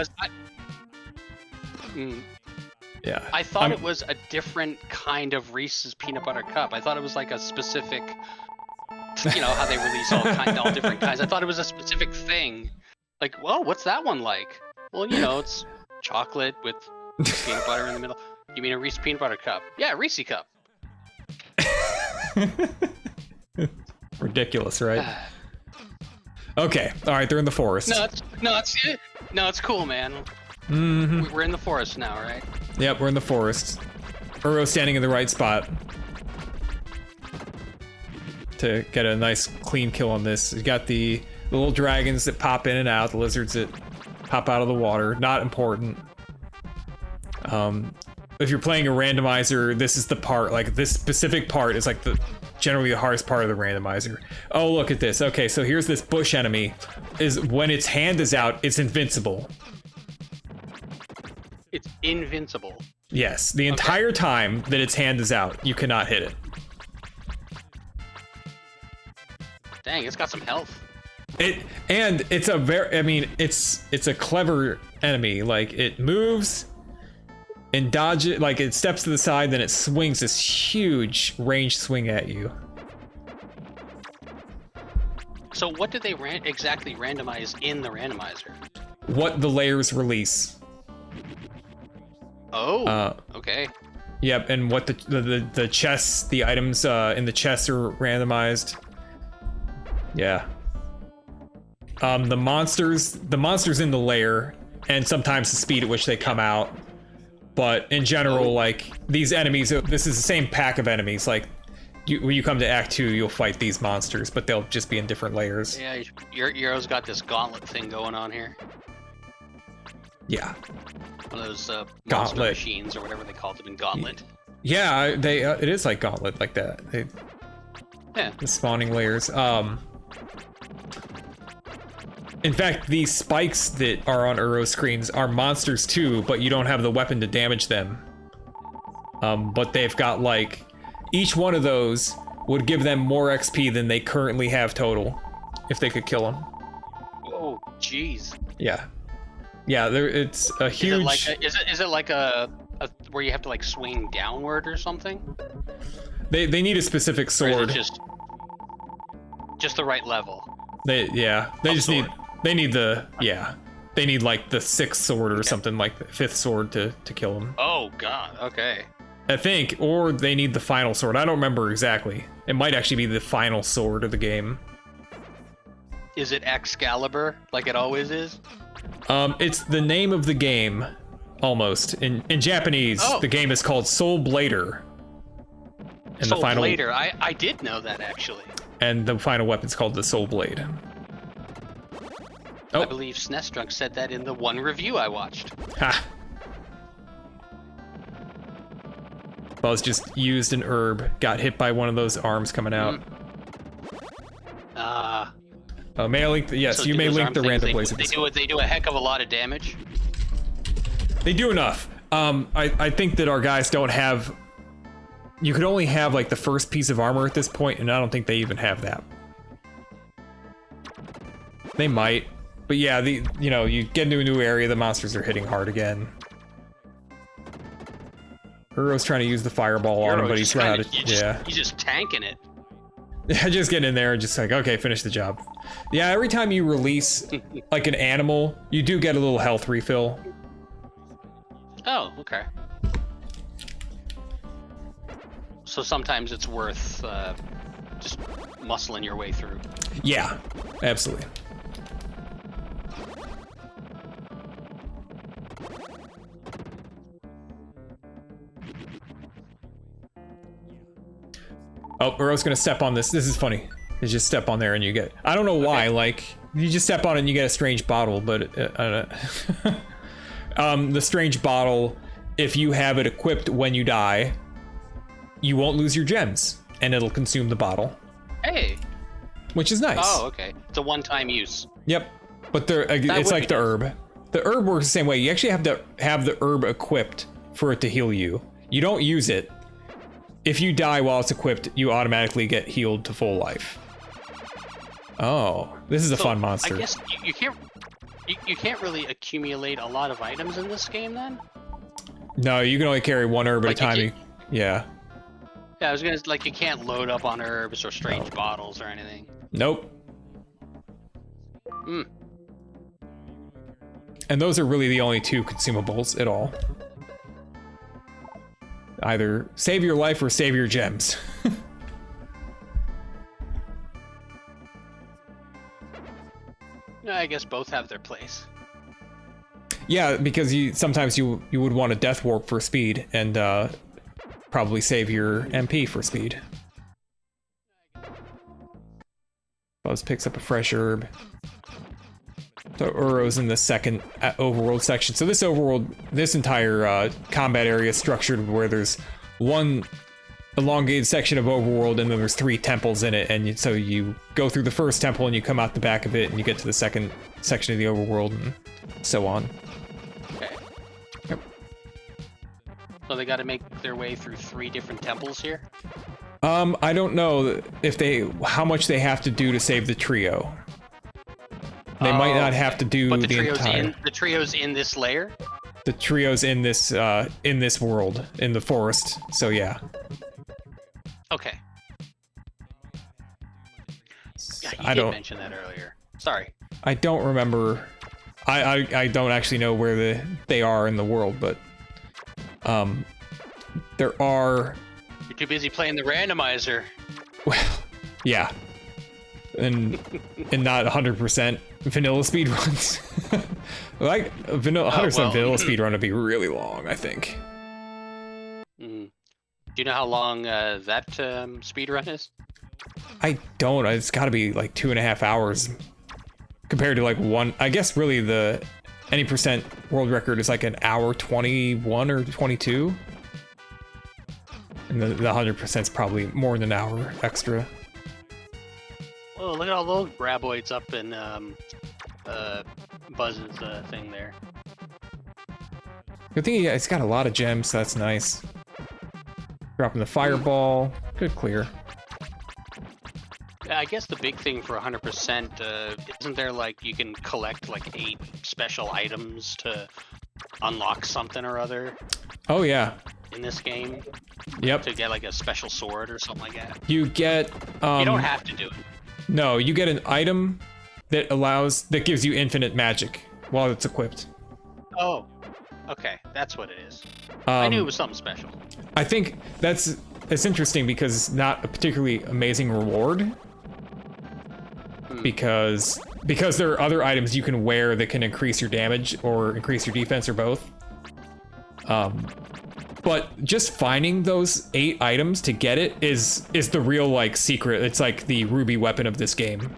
Yeah. I thought it was a different kind of Reese's peanut butter cup. I thought it was like a specific, you know, how they release all different kinds. I thought it was a specific thing. Like, well, what's that one like? Well, you know, it's chocolate with peanut butter in the middle. You mean a Reese's peanut butter cup? Yeah, Reese cup. Ridiculous, right? Okay, all right, they're in the forest. It's cool, man. We're in the forest now, right? Yep, we're in the forest. Uro's standing in the right spot to get a nice clean kill on this. You got the little dragons that pop in and out, the lizards that pop out of the water. Not important. If you're playing a randomizer, this is the part, like this specific part is like generally the hardest part of the randomizer. Oh, look at this. Okay, so here's this bush enemy. Is when its hand is out, it's invincible. It's invincible. Yes, the entire time that its hand is out, you cannot hit it. Dang, it's got some health. It's a very, I mean, it's a clever enemy. Like it moves and dodges, like it steps to the side, then it swings this huge range swing at you. So what do they exactly randomize in the randomizer? What the layers release. Oh, okay. Yep, and what the chests, the items in the chests are randomized. Yeah. The monsters in the lair, and sometimes the speed at which they come out. But in general, like these enemies, this is the same pack of enemies. Like when you come to Act 2, you'll fight these monsters, but they'll just be in different layers. Yeah, Euro's got this gauntlet thing going on here. Yeah. One of those monster machines or whatever they called it in Gauntlet. Yeah, it is like Gauntlet like that. The spawning layers. In fact, these spikes that are on Uro screens are monsters too, but you don't have the weapon to damage them. But they've got like, each one of those would give them more XP than they currently have total, if they could kill them. Oh, jeez. Yeah. Yeah, it's a huge... Is it like a where you have to like swing downward or something? They need a specific sword. Or is it just the right level? They need like the 6th sword or something, like the 5th sword to kill them. Oh god, okay. I think, or they need the final sword. I don't remember exactly. It might actually be the final sword of the game. Is it Excalibur, like it always is? It's the name of the game, almost. In Japanese, the game is called Soul Blader. And Soul Blader, I did know that actually. And the final weapon's called the Soul Blade. I believe SNES said that in the one review I watched. Ha! Buzz just used an herb, got hit by one of those arms coming out. May I link yes, so you may link the random places. They do a heck of a lot of damage. They do enough. I think that our guys don't have... You could only have like the first piece of armor at this point, and I don't think they even have that. They might. But yeah, you get into a new area, the monsters are hitting hard again. Uro's trying to use the fireball on him, but he's run out of... Yeah. He's just tanking it. Yeah, just get in there and just like, okay, finish the job. Yeah, every time you release like an animal, you do get a little health refill. Oh, okay. So sometimes it's worth just muscling your way through. Yeah, absolutely. Oh, Uro's gonna step on this. This is funny. You just step on there and you get... I don't know why, like, you just step on it and you get a strange bottle, but... the strange bottle, if you have it equipped when you die, you won't lose your gems, and it'll consume the bottle. Hey! Which is nice. Oh, okay. It's a one-time use. Yep. But it's like the herb. The herb works the same way. You actually have to have the herb equipped for it to heal you. You don't use it. If you die while it's equipped, you automatically get healed to full life. Oh, this is a fun monster. I guess you can't really accumulate a lot of items in this game then? No, you can only carry one herb at a time. Yeah. Yeah, I was gonna you can't load up on herbs or strange bottles or anything. Nope. And those are really the only two consumables at all. Either save your life or save your gems. I guess both have their place. Yeah, because sometimes you would want a death warp for speed, and probably save your MP for speed. Buzz picks up a fresh herb. So Uro's in the second overworld section. So this entire combat area is structured where there's one elongated section of overworld, and then there's 3 temples in it, and so you go through the first temple and you come out the back of it, and you get to the second section of the overworld, and so on. Okay. Yep. So they got to make their way through 3 different temples here? I don't know how much they have to do to save the trio. They might not have to do the entire. The trio's in this layer? The trio's in this world, in the forest. So yeah. Okay. Yeah, you did mention that earlier. Sorry. I don't remember. I don't actually know where they are in the world, but there are. You're too busy playing the randomizer. Well, yeah, and not 100% vanilla speed runs. Like 100% vanilla speed run would be really long, I think. Do you know how long that speed run is? I don't. It's got to be like 2.5 hours compared to like one. I guess really any percent world record is like an hour 21 or 22. And the 100% is probably more than an hour extra. Oh, look at all those graboids up in Buzz's thing there. Good thing it's got a lot of gems, so that's nice. Dropping the fireball. Good clear. I guess the big thing for 100%, isn't there like you can collect like 8 special items to unlock something or other? Oh yeah. In this game? Yep. To get like a special sword or something like that? You get... you don't have to do it. No, you get an item that gives you infinite magic while it's equipped. Oh, okay. That's what it is. I knew it was something special. I think it's interesting because it's not a particularly amazing reward. Because there are other items you can wear that can increase your damage or increase your defense or both. But just finding those 8 items to get it is the real like secret. It's like the ruby weapon of this game.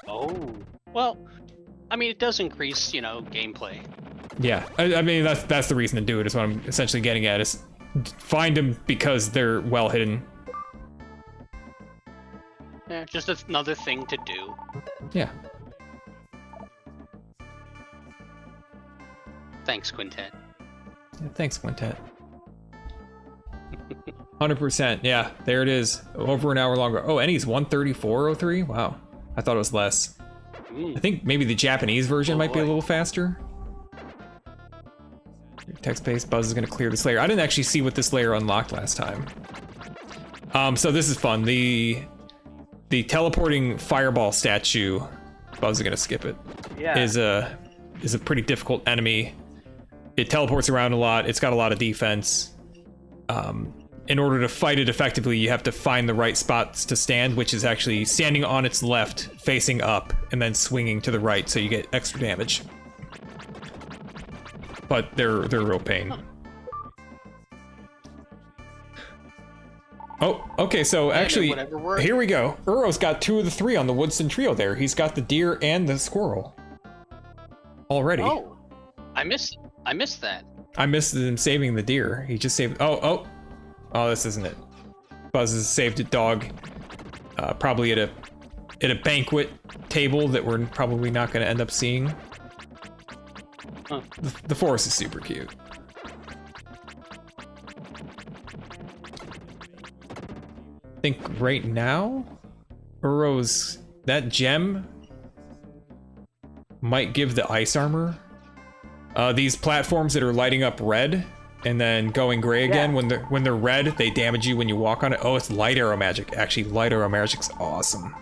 Oh, well, I mean, it does increase, gameplay. Yeah, I mean that's the reason to do it. Is what I'm essentially getting at. Is find them because they're well hidden. Yeah, just another thing to do. Yeah. Thanks, Quintet. Yeah, thanks, Quintet. 100%. Yeah, there it is. Over an hour longer. Oh, and he's 134.03. Wow, I thought it was less. I think maybe the Japanese version might be a little faster. Text-based Buzz is gonna clear this layer. I didn't actually see what this layer unlocked last time. So this is fun. The teleporting fireball statue, Buzz is gonna skip it. Yeah. Is a pretty difficult enemy. It teleports around a lot. It's got a lot of defense. In order to fight it effectively, you have to find the right spots to stand, which is actually standing on its left, facing up, and then swinging to the right, so you get extra damage. But they're real pain. Oh, okay, so actually, here we go. Uro's got 2 of the 3 on the Woodstin trio there. He's got the deer and the squirrel. Already. Oh, I missed that. I missed him saving the deer. He just saved... Oh, this isn't it. Buzz has saved a dog. Probably at a banquet table that we're probably not going to end up seeing. Huh. The forest is super cute. I think right now, Uro's... That gem might give the ice armor. These platforms that are lighting up red and then going gray again, when they're red, they damage you when you walk on it. Oh, it's light arrow magic. Actually, light arrow magic's awesome.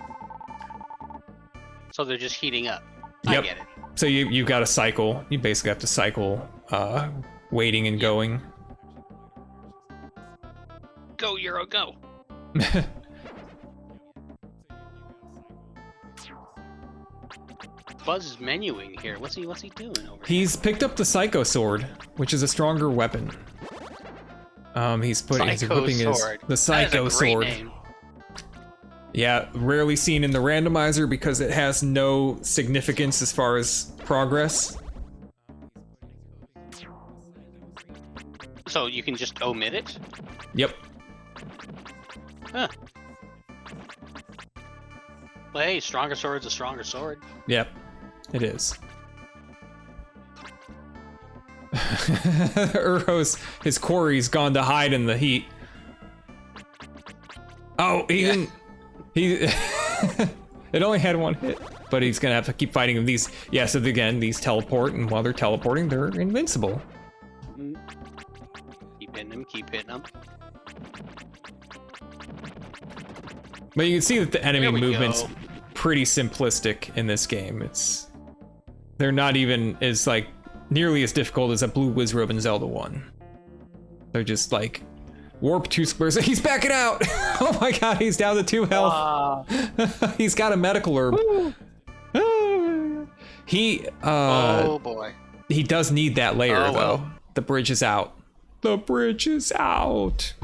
So they're just heating up. Yep. I get it. So you got to cycle. You basically have to cycle, waiting and going. Go, Euro, go. Buzz is menuing here. What's he doing over here? He's picked up the Psycho Sword, which is a stronger weapon. He's equipping the Psycho Sword. Name. Yeah, rarely seen in the randomizer because it has no significance as far as progress. So you can just omit it? Yep. Huh. Well, hey, stronger sword's a stronger sword. Yep, it is. his quarry's gone to hide in the heat. Oh, he didn't. It only had one hit, but he's gonna have to keep fighting these. Yeah, so again, these teleport, and while they're teleporting, they're invincible. Keep hitting him. But you can see that the enemy movement's pretty simplistic in this game. They're not even as like nearly as difficult as a Blue Wizrobe in Zelda 1. They're just like warp 2 squares. He's backing out. Oh my god, he's down to 2 health. He's got a medical herb. Oh boy. He does need that layer though. Well. The bridge is out. The bridge is out.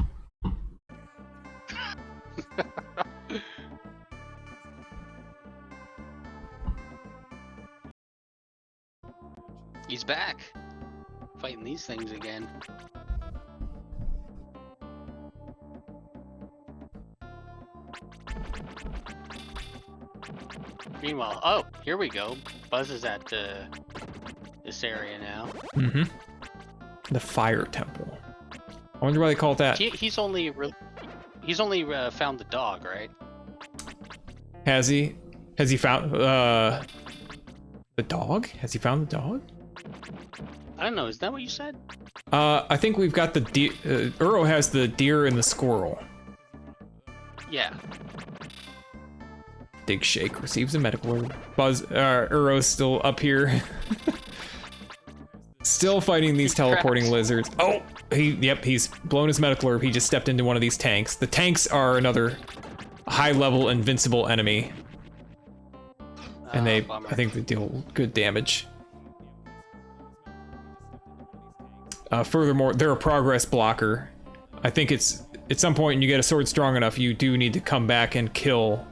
He's back. Fighting these things again. Meanwhile, oh, here we go. Buzz is at this area now. Mm-hmm. The Fire Temple. I wonder why they call it that. He's only found the dog, right? Has he? Has he found the dog? Has he found the dog? I don't know. Is that what you said? I think we've got the deer. Uro has the deer and the squirrel. Yeah. Dig Shake receives a medical herb. Uro's still up here. Still fighting these teleporting lizards. Oh, he's blown his medical herb. He just stepped into one of these tanks. The tanks are another high-level invincible enemy. And I think they deal good damage. Furthermore, they're a progress blocker. I think it's at some point when you get a sword strong enough, you do need to come back and kill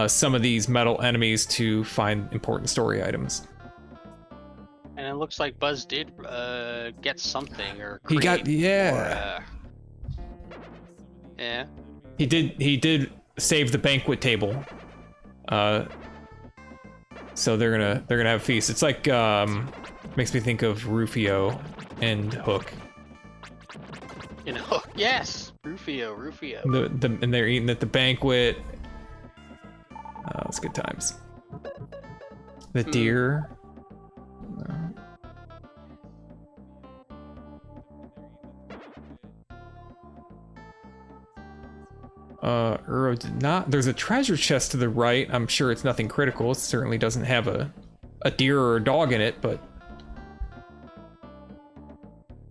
some of these metal enemies to find important story items. And it looks like Buzz did get something or he got yeah. He did save the banquet table. So they're gonna have a feast. It's like makes me think of Rufio and Hook. In Hook, yes, Rufio. And they're eating at the banquet. Oh, it's good times. The deer. Uro did not. There's a treasure chest to the right. I'm sure it's nothing critical. It certainly doesn't have a deer or a dog in it, but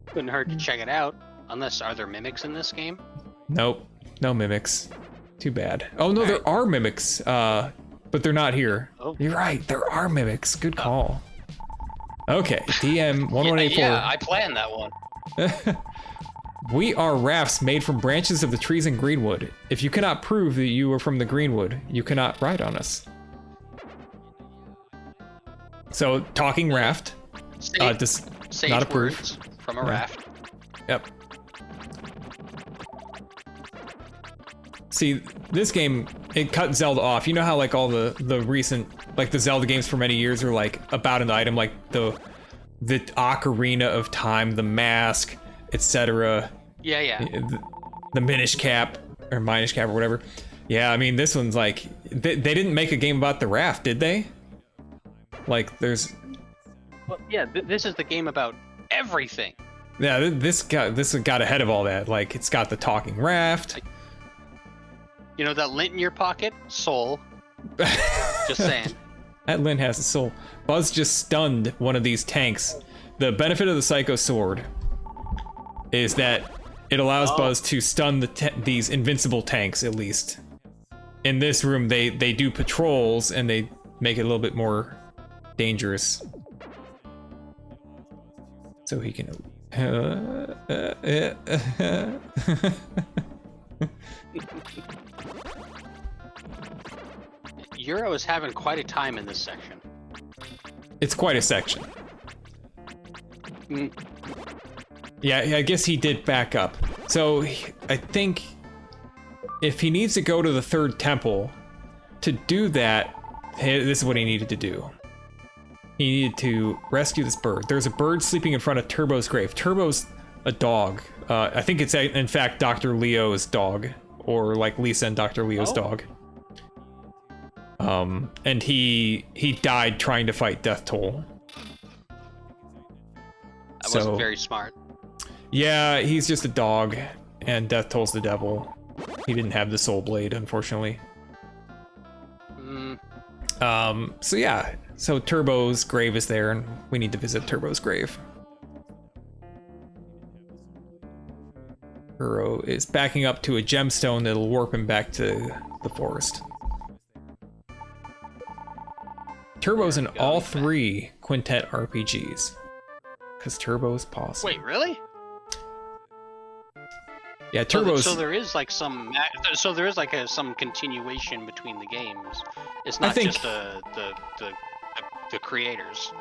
couldn't hurt to check it out. Unless, are there mimics in this game? Nope, no mimics. Too bad. Oh no, there are mimics, but they're not here. Oh. You're right, there are mimics. Good call. Okay, DM 1184. Yeah, I planned that one. We are rafts made from branches of the trees in Greenwood. If you cannot prove that you are from the Greenwood, you cannot ride on us. So, talking raft. Sage not a proof. Words from a raft. Yep. See, this game, it cut Zelda off. You know how like all the recent, like the Zelda games for many years are like about an item, like the Ocarina of Time, the Mask, etc. Yeah. The Minish Cap or whatever. Yeah, I mean this one's like they didn't make a game about the raft, did they? Like there's. Well, yeah, this is the game about everything. Yeah, this got ahead of all that. Like it's got the talking raft. You know that lint in your pocket? Soul. Just saying. That lint has a soul. Buzz just stunned one of these tanks. The benefit of the Psycho Sword is that it allows Buzz to stun these invincible tanks, at least. In this room, they do patrols, and they make it a little bit more dangerous. So he can... Euro is having quite a time in this section. It's quite a section. Mm. Yeah, I guess he did back up. So I think if he needs to go to the third temple, to do that, this is what he needed to do. He needed to rescue this bird. There's a bird sleeping in front of Turbo's grave. Turbo's a dog. I think it's in fact Dr. Leo's dog, or like Lisa and Dr. Leo's dog. And he died trying to fight Death Toll. That wasn't very smart. Yeah, he's just a dog, and Death Toll's the devil. He didn't have the soul blade, unfortunately. So yeah, so Turbo's grave is there, and we need to visit Turbo's grave. Uro is backing up to a gemstone that'll warp him back to the forest. Turbo's in all 3 Quintet RPGs. Because Turbo is possible. Wait, really? Yeah, Turbo's... So there is like some... So there is like some continuation between the games. It's not just the creators.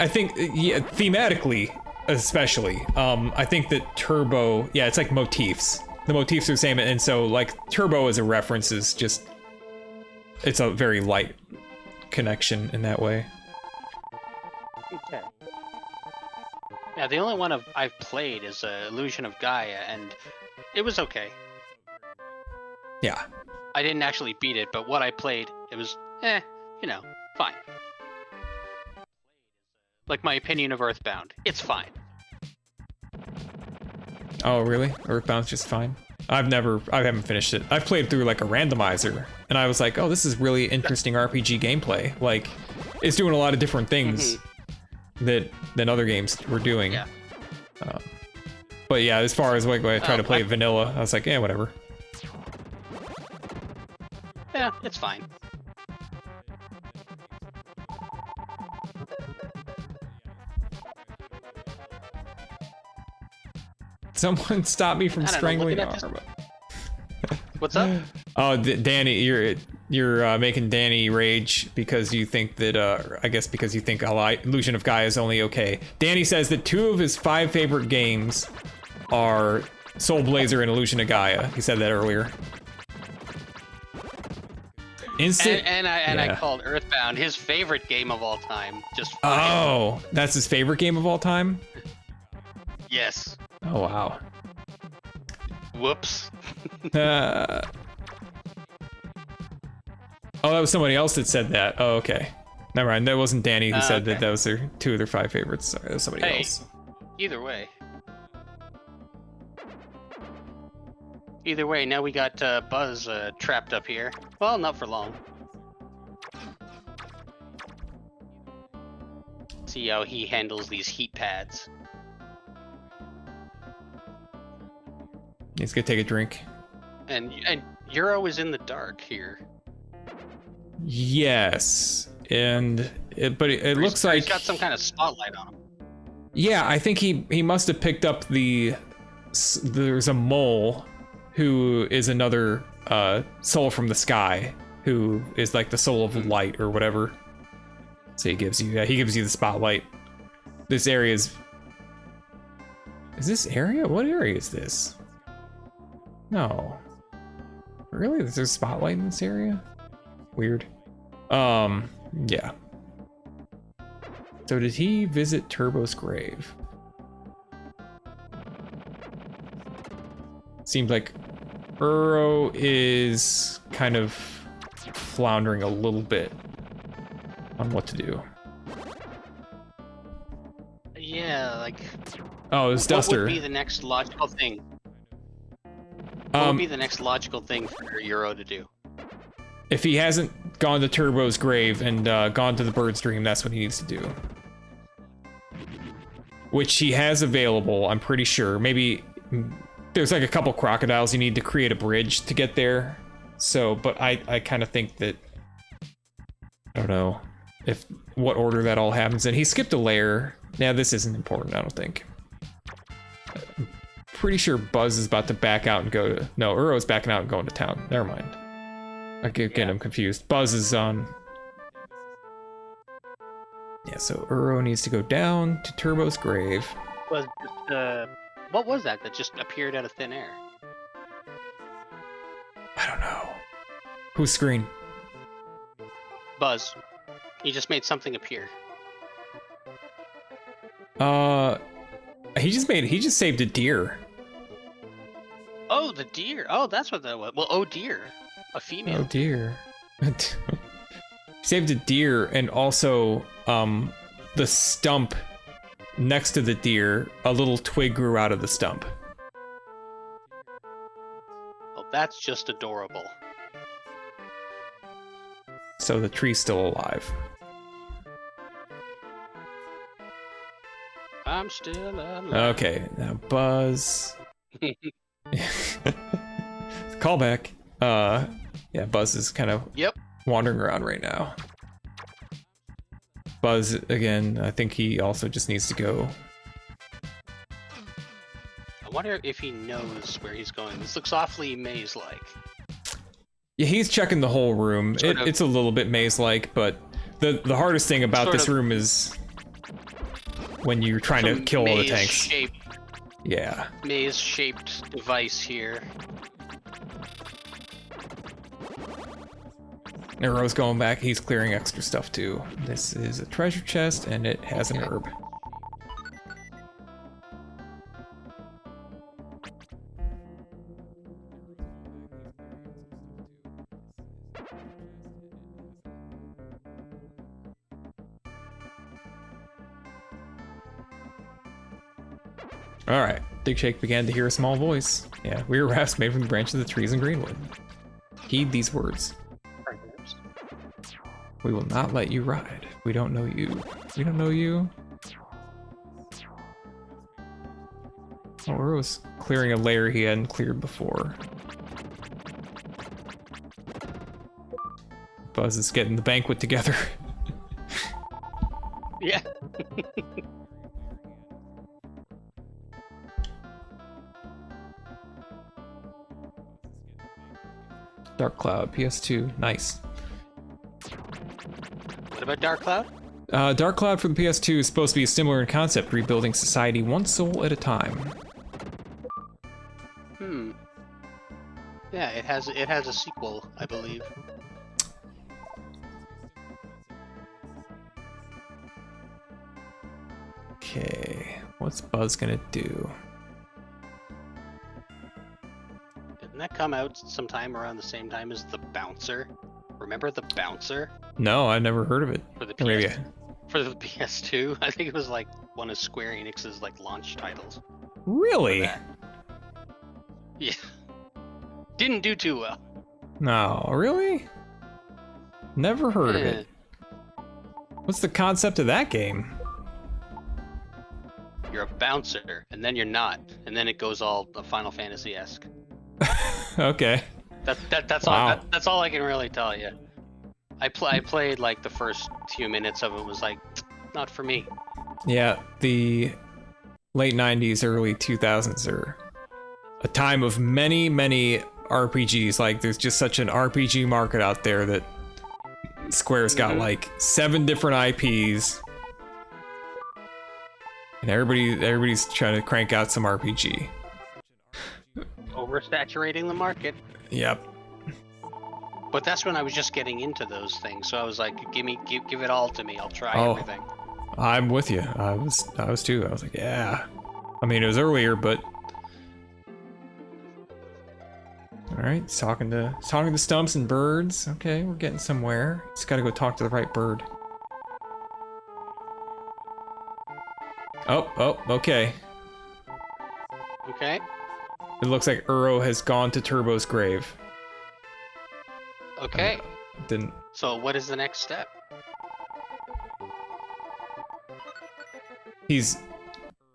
I think, yeah, thematically, especially. I think that Turbo... Yeah, it's like motifs. The motifs are the same, and so, like, Turbo as a reference is just... It's a very light connection in that way. Okay. Yeah, the only one I've played is Illusion of Gaia, and it was okay. Yeah. I didn't actually beat it, but what I played, it was, you know, fine. Like my opinion of Earthbound, it's fine. Oh, really? Earthbound's just fine? I haven't finished it. I've played through like a randomizer, and I was like, oh, this is really interesting RPG gameplay. Like, it's doing a lot of different things than other games were doing. Yeah. But yeah, as far as like when I try to play vanilla, I was like, yeah, whatever. Yeah, it's fine. Someone stop me from strangling Arma. What's up? Oh, Danny, you're making Danny rage because you think that I guess because you think Illusion of Gaia is only okay. Danny says that 2 of his 5 favorite games are Soul Blazer and Illusion of Gaia. He said that earlier. I called Earthbound his favorite game of all time. Just fine. Oh, that's his favorite game of all time? Yes. Oh wow. Whoops. Oh, that was somebody else that said that. Oh, okay. Never mind. That wasn't Danny who said that was 2 of their 5 favorites. Sorry, that was somebody else. Either way. Either way, now we got Buzz trapped up here. Well, not for long. See how he handles these heat pads. He's gonna take a drink. And Euro is in the dark here. Yes, but it looks like he's got some kind of spotlight on him. Yeah, I think he must have picked up there's a mole who is another soul from the sky, who is like the soul of light or whatever. So he gives you the spotlight. This area is this area? What area is this? No. Really? There's a spotlight in this area? Weird. Yeah. So did he visit Turbo's grave? Seems like Uro is kind of floundering a little bit on what to do. Yeah, like... Oh, it's Duster. What would be the next logical thing? What would be the next logical thing for Euro to do? If he hasn't gone to Turbo's grave and gone to the Bird's Dream, that's what he needs to do. Which he has available, I'm pretty sure. Maybe there's like a couple crocodiles you need to create a bridge to get there. So, but I kind of think that I don't know what order that all happens in. He skipped a layer. Yeah, this isn't important, I don't think. I'm pretty sure Buzz is about to back out and go to... No, Uro's backing out and going to town. Never mind. Again, I'm confused. Buzz is on... Yeah, so Uro needs to go down to Turbo's grave. Was just, what was that just appeared out of thin air? I don't know. Whose screen? Buzz. He just made something appear. He just saved a deer. Oh, the deer. Oh, that's what that was. Well, oh dear. A female. Oh dear. Saved a deer, and also the stump next to the deer, a little twig grew out of the stump. Oh, that's just adorable. So the tree's still alive. I'm still alive. Okay, now Buzz. Callback. Yeah, Buzz is kind of wandering around right now. Buzz, again, I think he also just needs to go. I wonder if he knows where he's going. This looks awfully maze-like. Yeah, he's checking the whole room. It's a little bit maze-like, but the hardest thing about this room is when you're trying to kill all the tanks. Yeah. Maze-shaped device here. Nero's going back. He's clearing extra stuff too. This is a treasure chest, and it has an herb. All right. Big Shake began to hear a small voice. Yeah, we were rafts made from the branch of the trees in Greenwood. Heed these words. We will not let you ride. We don't know you. We don't know you. Oh, Uro was clearing a layer he hadn't cleared before. Buzz is getting the banquet together. Yeah. Dark Cloud, PS2, nice. What about Dark Cloud? Dark Cloud for the PS2 is supposed to be similar in concept, rebuilding society one soul at a time. Yeah, it has a sequel, I believe. Okay, what's Buzz gonna do? Didn't that come out sometime around the same time as The Bouncer? Remember The Bouncer? No, I've never heard of it. For the Maybe. For the PS2? I think it was like one of Square Enix's like launch titles. Really? Yeah. Didn't do too well. No, really? Never heard of it. What's the concept of that game? You're a bouncer, and then you're not, and then it goes all Final Fantasy-esque. Okay. That's wow. all. That's all I can really tell you. I played like the first few minutes of it, was like, not for me. Yeah, the late 90s, early 2000s are a time of many, many RPGs. Like, there's just such an RPG market out there that Square's got like 7 different IPs. And everybody's trying to crank out some RPG. Oversaturating the market. Yep. But that's when I was just getting into those things, so I was like, give it all to me. I'll try everything. I'm with you. I was too. I was like, yeah. I mean, it was earlier, but all right. Talking to stumps and birds. Okay, we're getting somewhere. Just got to go talk to the right bird. Oh, okay. Okay. It looks like Uro has gone to Turbo's grave. Okay. Didn't. So what is the next step?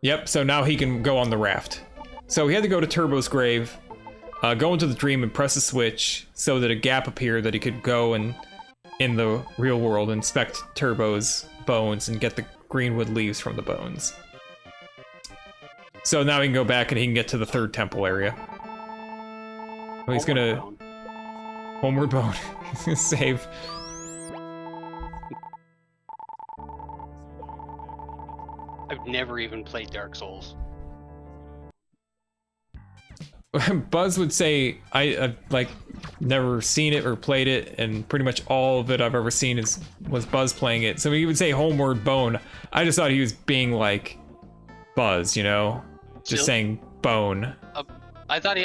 Yep, so now he can go on the raft. So he had to go to Turbo's grave, go into the dream and press a switch so that a gap appeared that he could go and in the real world, inspect Turbo's bones, and get the greenwood leaves from the bones. So now he can go back and he can get to the third temple area. Well, he's gonna... Homeward Bone. He's gonna save... I've never even played Dark Souls. Buzz would say I've like never seen it or played it, and pretty much all of it I've ever seen was Buzz playing it. So he would say Homeward Bone. I just thought he was being like Buzz, you know, just saying bone. I thought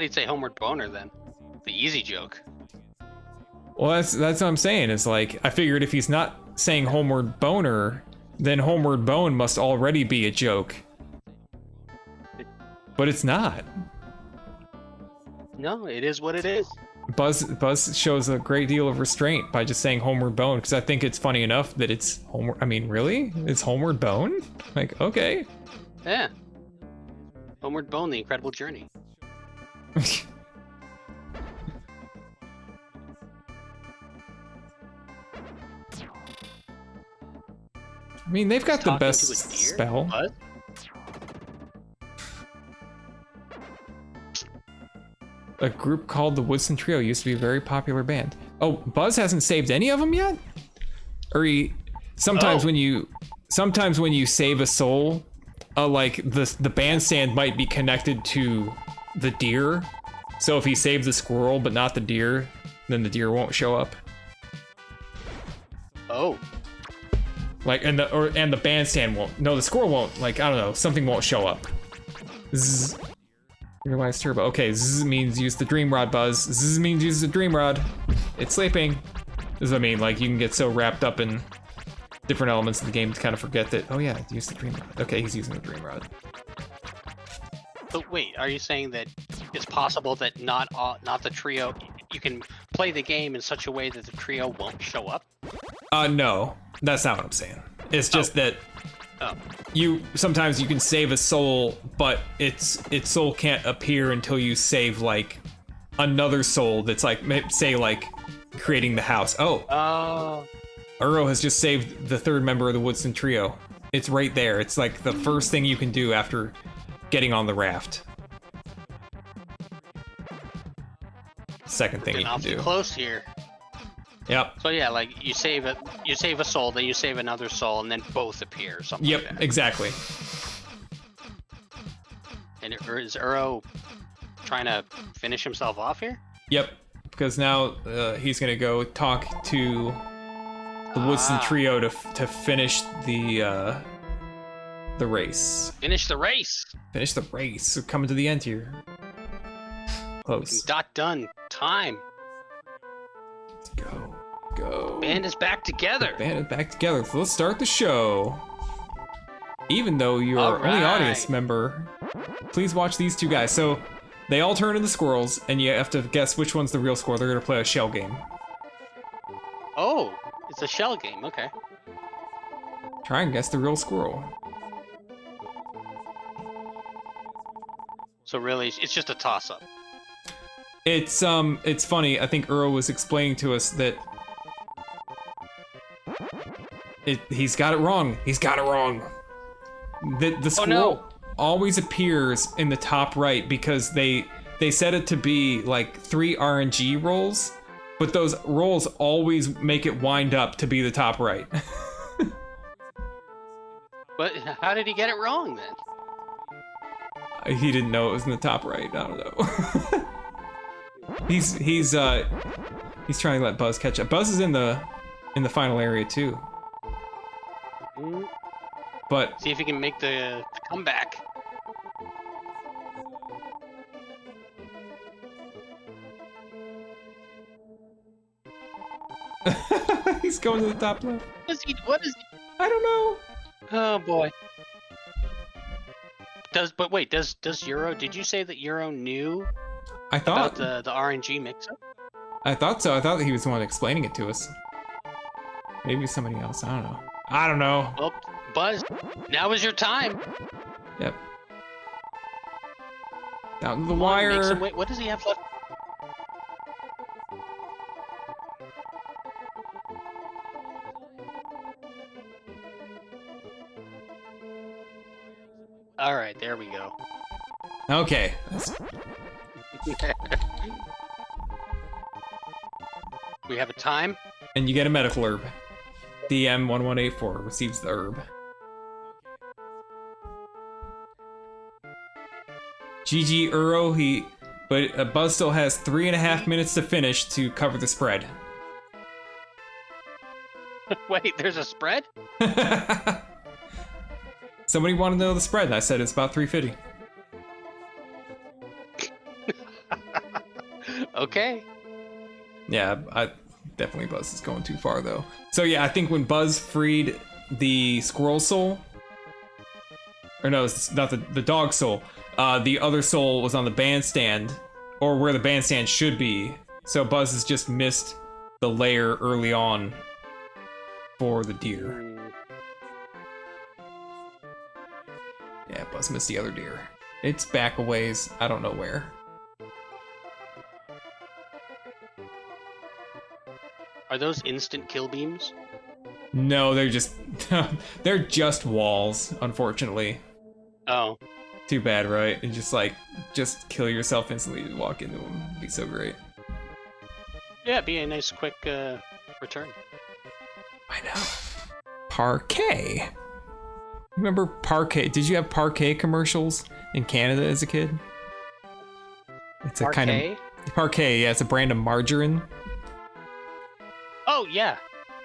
he'd say Homeward Boner then. The easy joke. Well, that's what I'm saying. Is like I figured if he's not saying Homeward Boner, then Homeward Bone must already be a joke. But it's not. No, it is what it is. Buzz shows a great deal of restraint by just saying Homeward Bone, because I think it's funny enough that it's Homeward. I mean, really? It's Homeward Bone? Like, okay. Yeah. Homeward Bone, the incredible journey. I mean, they've got the best spell. What? A group called the Woodstin Trio used to be a very popular band. Oh, Buzz hasn't saved any of them yet? Or sometimes when you save a soul, like the bandstand might be connected to the deer. So if he saved the squirrel but not the deer, then the deer won't show up. Oh. Like and the bandstand won't. No, the squirrel won't. Like I don't know, something won't show up. Zzz. Realize Turbo. Okay, zzz means use the dream rod, Buzz. Zzz means use the dream rod. It's sleeping. This is what I mean. Like you can get so wrapped up in different elements of the game to kind of forget that. Oh yeah, use the dream rod. Okay, he's using the dream rod. But wait, are you saying that it's possible that not the trio? You can play the game in such a way that the trio won't show up? No, that's not what I'm saying. It's just that sometimes you can save a soul, but its soul can't appear until you save like another soul that's like say like creating the house. Oh. Uro has just saved the third member of the Woodstin Trio. It's right there. It's like the first thing you can do after getting on the raft. Second thing you can do. Close here. Yep. So yeah, like you save a soul, then you save another soul, and then both appear or something. Yep, like that. Exactly. And is Uro trying to finish himself off here? Yep, because now he's gonna go talk to the Woodstin Trio to finish the race. Finish the race. Finish the race. We're coming to the end here. Close. Done. Time. Let's go. Go. Band is back together. Band is back together. So let's start the show. Even though you're our only audience member, please watch these two guys. So they all turn into squirrels, and you have to guess which one's the real squirrel. They're gonna play a shell game. Oh, it's a shell game. Okay. Try and guess the real squirrel. So really, it's just a toss-up. It's funny. I think Uro was explaining to us that he's got it wrong. He's got it wrong. The squirrel always appears in the top right because they set it to be like 3 RNG rolls, but those rolls always make it wind up to be the top right. But how did he get it wrong then? He didn't know it was in the top right. I don't know. He's trying to let Buzz catch up. Buzz is in the final area too. But see if he can make the comeback. He's going to the top left. What is he? I don't know. Oh boy. Does Uro? Did you say that Uro knew about the RNG mix-up? I thought so. I thought that he was the one explaining it to us. Maybe somebody else. I don't know. Well, Buzz, now is your time. Yep. Down to the wire. What does he have left? All right, there we go. Okay. We have a time. And you get a medical herb. DM1184 receives the herb. GG Uro, but Buzz still has 3.5 minutes to finish to cover the spread. Wait, there's a spread? Somebody wanted to know the spread, and I said it's about 350. Okay. Yeah, I definitely Buzz is going too far though. So yeah, I think when Buzz freed the squirrel soul, or no, it's not the dog soul. The other soul was on the bandstand, or where the bandstand should be. So Buzz has just missed the lair early on for the deer. Yeah, Buzz missed the other deer. It's back a ways. I don't know where. Are those instant kill beams? No, they're just they're just walls, unfortunately. Oh. Too bad, right? And just kill yourself instantly to walk into them. It'd be so great. Yeah, be a nice quick return. I know. Parquet. Remember Parquet? Did you have Parquet commercials in Canada as a kid? It's a kind of Parquet. Yeah, it's a brand of margarine. Oh yeah.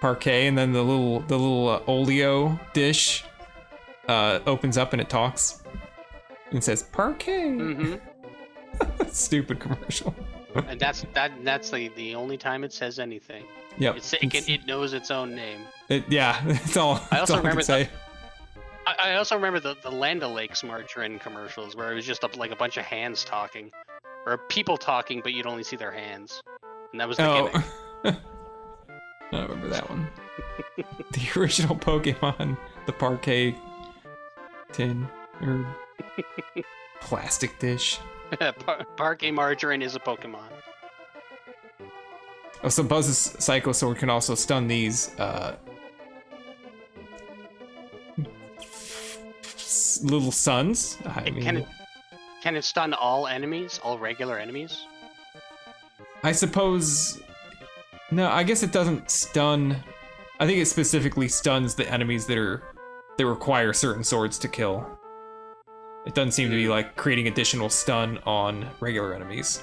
Parquet, and then the little Oleo dish opens up and it talks and says Parquet. Mm-hmm. Stupid commercial. And that's the only time it says anything. Yep. It knows its own name. Yeah, it's all. I also remember I also remember the Land O'Lakes margarine commercials where it was just like a bunch of hands talking, or people talking, but you'd only see their hands, and that was the gimmick. I remember that one. The original Pokemon, the Parquet tin or plastic dish. Parquet margarine is a Pokemon. Oh, so Buzz's Psycho Sword can also stun these little suns. Can it stun all enemies, all regular enemies? I suppose. No, I guess it doesn't stun. I think it specifically stuns the enemies that require certain swords to kill. It doesn't seem to be like creating additional stun on regular enemies.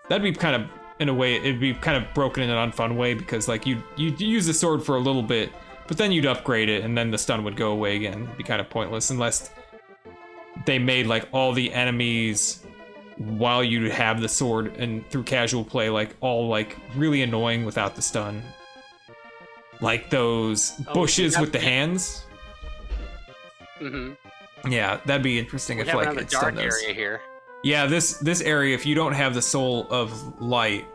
That'd be kind of, in a way, it'd be kind of broken in an unfun way because like you'd use the sword for a little bit, but then you'd upgrade it and then the stun would go away again. It'd be kind of pointless unless they made like all the enemies while you have the sword and through casual play like all like really annoying without the stun. Like those bushes with the hands. Mm-hmm. Yeah, that'd be interesting if like it's dark area here. Yeah, this area, if you don't have the Soul of Light,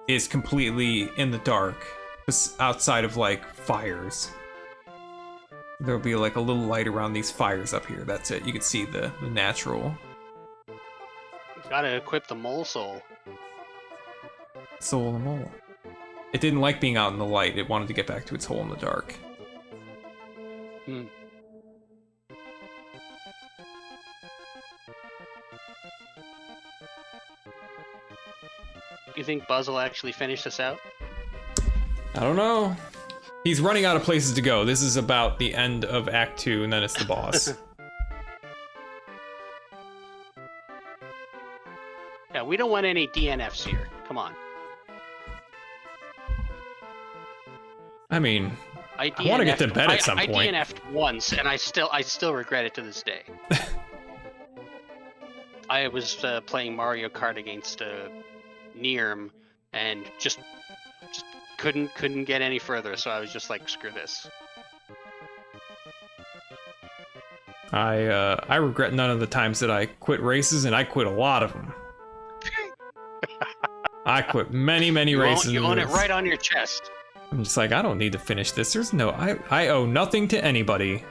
is completely in the dark. Outside of like fires. There'll be like a little light around these fires up here. That's it. You can see the natural. Gotta equip the Mole Soul. Soul of the Mole. It didn't like being out in the light. It wanted to get back to its hole in the dark. Hmm. You think Buzz will actually finish this out? I don't know. He's running out of places to go. This is about the end of Act 2, and then it's the boss. Yeah, we don't want any DNFs here. Come on. I mean, I want to get to bed at some point. I DNF'd once, and I still regret it to this day. I was playing Mario Kart against Nirm, and just couldn't get any further, so I was just like, screw this. I regret none of the times that I quit races, and I quit a lot of them. I quit many races. You own it right on your chest. I'm just like, I don't need to finish this. There's no, I owe nothing to anybody.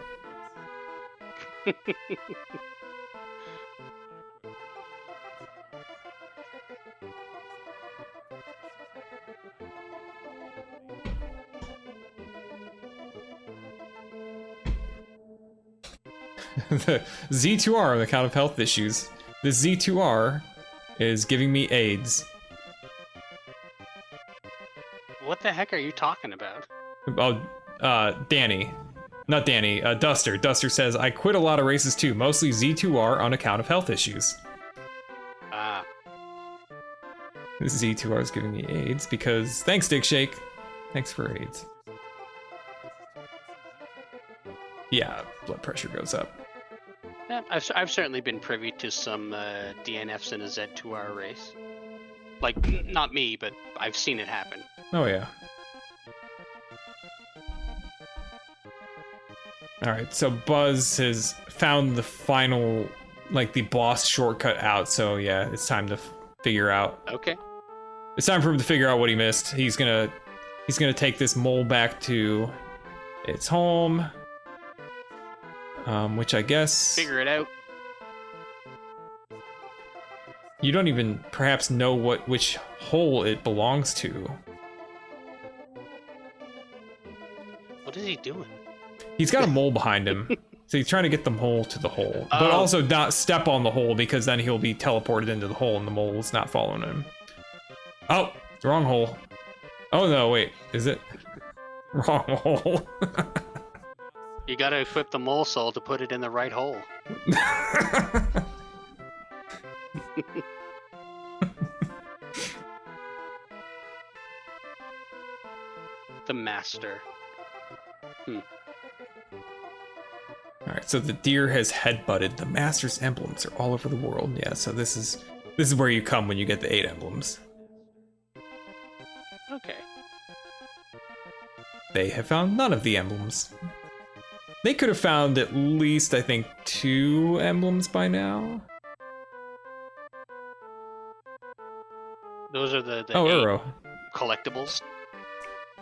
The Z2R on account of health issues. This Z2R is giving me AIDS. What the heck are you talking about? Oh, Danny. Not Danny, Duster. Duster says, I quit a lot of races too, mostly Z2R on account of health issues. Ah. This Z2R is giving me AIDS because... Thanks, Dick Shake. Thanks for AIDS. Yeah, blood pressure goes up. Yeah, I've certainly been privy to some DNFs in a Z2R race. Like, not me, but I've seen it happen. Oh, yeah. Alright, so Buzz has found the final, like, the boss shortcut out, so yeah, it's time to figure out. Okay. It's time for him to figure out what he missed. He's gonna take this mole back to its home. Which I guess... Figure it out. You don't even perhaps know which hole it belongs to. What is he doing? He's got a mole behind him. So he's trying to get the mole to the hole. But also not step on the hole because then he'll be teleported into the hole and the mole's not following him. Oh, wrong hole. Oh no, wait, is it? Wrong hole. You gotta equip the mole soul to put it in the right hole. The master. Alright, so the deer has headbutted. The master's emblems are all over the world. Yeah, so this is where you come when you get the 8 emblems. Okay. They have found none of the emblems. They could have found at least, I think, 2 emblems by now. Those are the Uro. collectibles.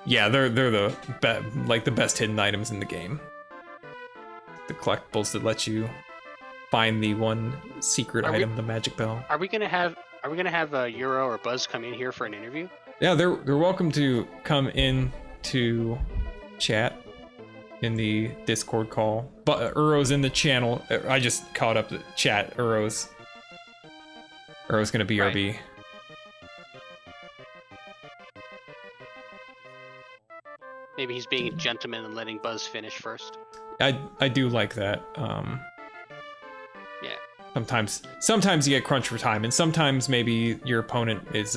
Yeah, they're the best hidden items in the game. The collectibles that let you find the one secret item, the magic bell. Are we gonna have Euro or Buzz come in here for an interview? Yeah, they're welcome to come in to chat in the Discord call. But Uro's in the channel. I just caught up the chat. Uro's gonna BRB. Right. Maybe he's being a gentleman and letting Buzz finish first. I do like that. Yeah. Sometimes you get crunched for time, and sometimes maybe your opponent is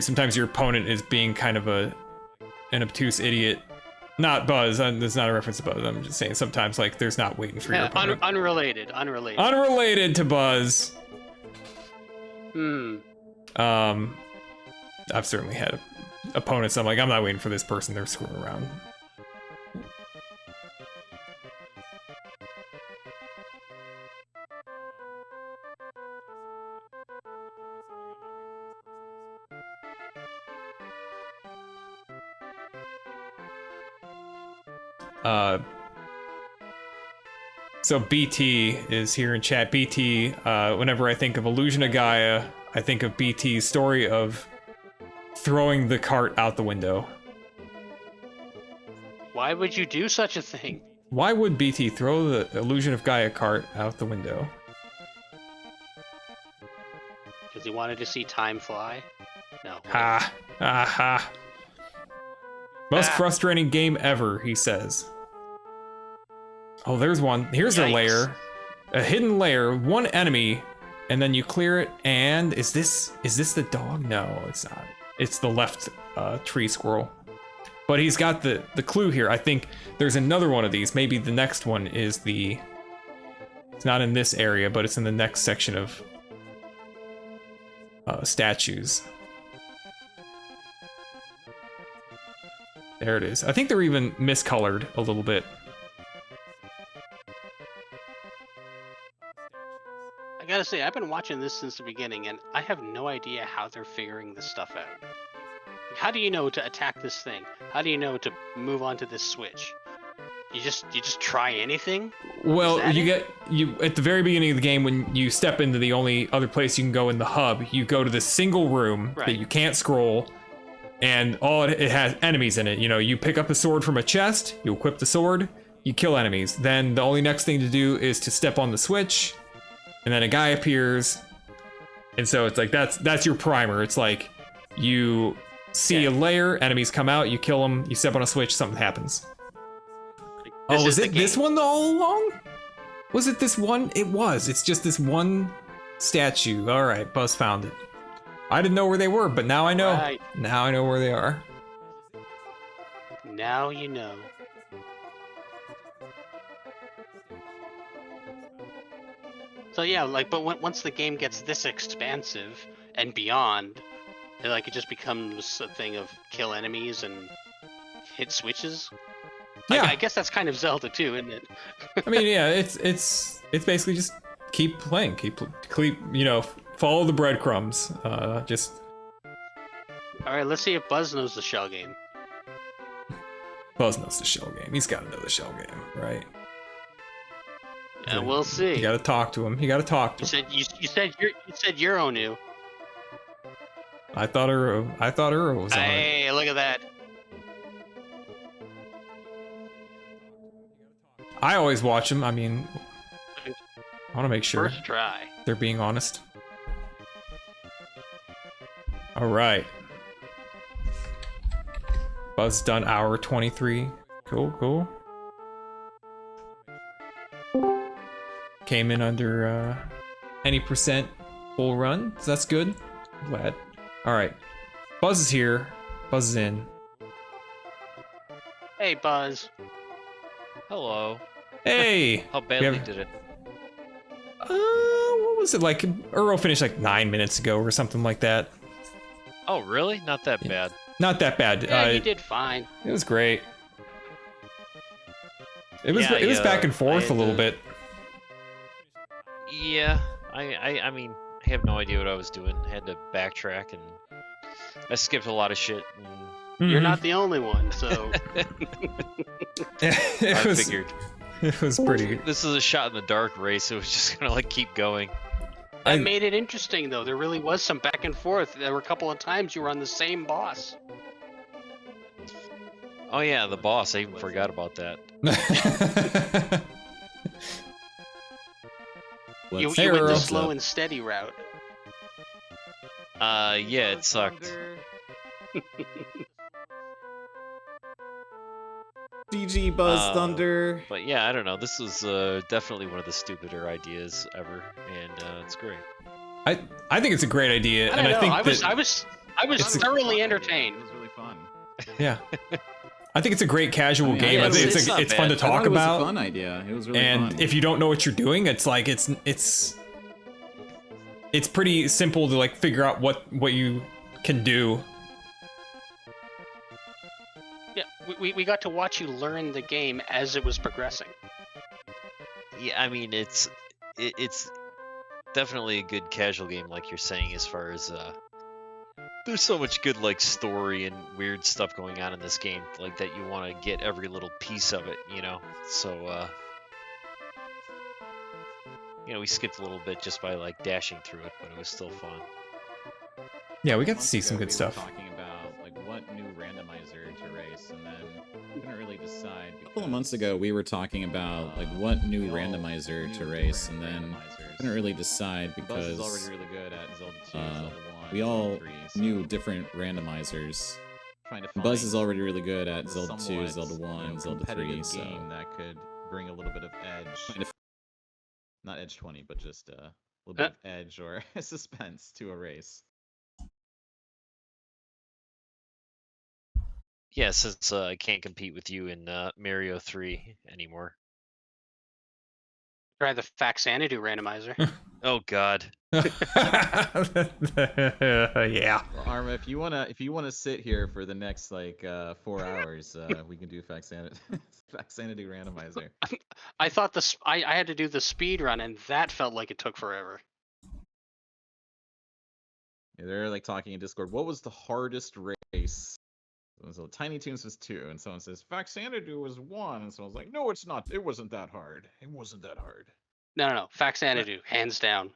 sometimes your opponent is being kind of an obtuse idiot. Not Buzz. There's not a reference to Buzz. I'm just saying sometimes like there's not waiting for your opponent. Unrelated. Unrelated to Buzz. I've certainly had opponents. I'm like, I'm not waiting for this person. They're screwing around. So BT is here in chat. BT, whenever I think of Illusion of Gaia, I think of BT's story of throwing the cart out the window. Why would you do such a thing? Why would BT throw the Illusion of Gaia cart out the window? Because he wanted to see time fly? No. Ha. Ha. Most frustrating game ever, he says. Oh, there's one. Here's a lair. A hidden lair, one enemy, and then you clear it, and is this the dog? No, it's not. It's the left tree squirrel. But he's got the clue here. I think there's another one of these. Maybe the next one is it's not in this area, but it's in the next section of statues. There it is. I think they're even miscolored a little bit. I gotta say, I've been watching this since the beginning, and I have no idea how they're figuring this stuff out. Like, how do you know to attack this thing? How do you know to move on to this switch? You just try anything? Well, you at the very beginning of the game, when you step into the only other place you can go in the hub, you go to this single room that you can't scroll, and it has enemies in it. You know, you pick up a sword from a chest, you equip the sword, you kill enemies. Then the only next thing to do is to step on the switch, and then a guy appears. And so it's like that's your primer. It's like you see a layer, enemies come out, you kill them, you step on a switch, something happens. Oh, was it this one all along? Was it this one? It was. It's just this one statue. All right, Buzz found it. I didn't know where they were, but now I know. Right. Now I know where they are. Now you know. So yeah, like, but once the game gets this expansive and beyond, it just becomes a thing of kill enemies and hit switches. Yeah. I guess that's kind of Zelda too, isn't it? I mean, yeah, it's basically just keep playing, keep follow the breadcrumbs. Just. All right, let's see if Buzz knows the shell game. Buzz knows the shell game. He's got to know the shell game, right? Yeah, we'll see. You got to talk to him. You got to talk to him. You said Euro knew. I thought Uro was on it. Hey, look at that. I always watch him. I mean, I want to make sure First try. they're being honest. All right. Buzz done hour 23. Cool. Came in under any percent full run, so that's good. Glad. All right. Buzz is here. Buzz is in. Hey, Buzz. Hello. Hey. How badly did it? What was it like? Uro finished like 9 minutes ago or something like that. Oh, really? Not that bad. Not that bad. Yeah, you did fine. It was great. It was back and forth a little bit. Yeah, I mean, I have no idea what I was doing. I had to backtrack, and I skipped a lot of shit. And... You're not the only one, so... I figured. It was pretty... This is a shot in the dark race. It was just gonna, keep going. I made it interesting, though. There really was some back and forth. There were a couple of times you were on the same boss. Oh yeah, the boss. I even forgot about that. You went the slow and steady route. Yeah, it sucked. DG BuzzThunder. But yeah, I don't know. This was definitely one of the stupider ideas ever, and it's great. I think it's a great idea, and I think I was thoroughly entertained. It was really fun. Yeah. I think it's a great casual game. yeah, I think it's it's fun to talk about. It was a fun idea. It was really and fun. if you don't know what you're doing, it's like it's pretty simple to figure out what you can do. Yeah, we got to watch you learn the game as it was progressing. Yeah, I mean it's definitely a good casual game, like you're saying, as far as there's so much good story and weird stuff going on in this game, that you want to get every little piece of it, So we skipped a little bit just by dashing through it, but it was still fun. Yeah, we got to see some good stuff. Talking about what new randomizer to race, and then we couldn't really decide. A couple of months ago, we were talking about what new randomizer to race, and then couldn't really decide because Buzz is already really good at Zelda 2, Zelda 1, we all Zelda 3, so knew different randomizers. trying to Buzz find is already really good at Zelda 2, somewhat, Zelda 1, Zelda 3, competitive so game that could bring a little bit of edge. Not edge 20, but just a little bit of edge or suspense to a race. Yeah, since I can't compete with you in Mario 3 anymore. Try the Faxanadu randomizer. Oh God. Yeah. Well, Arma, if you wanna sit here for the next 4 hours, we can do Faxanadu randomizer. I thought I had to do the speed run, and that felt like it took forever. Yeah, they're talking in Discord. What was the hardest race? So Tiny Toons was 2, and someone says Faxanadu was 1, and someone's like, no, it's not. It wasn't that hard. It wasn't that hard. No, Faxanadu, hands down.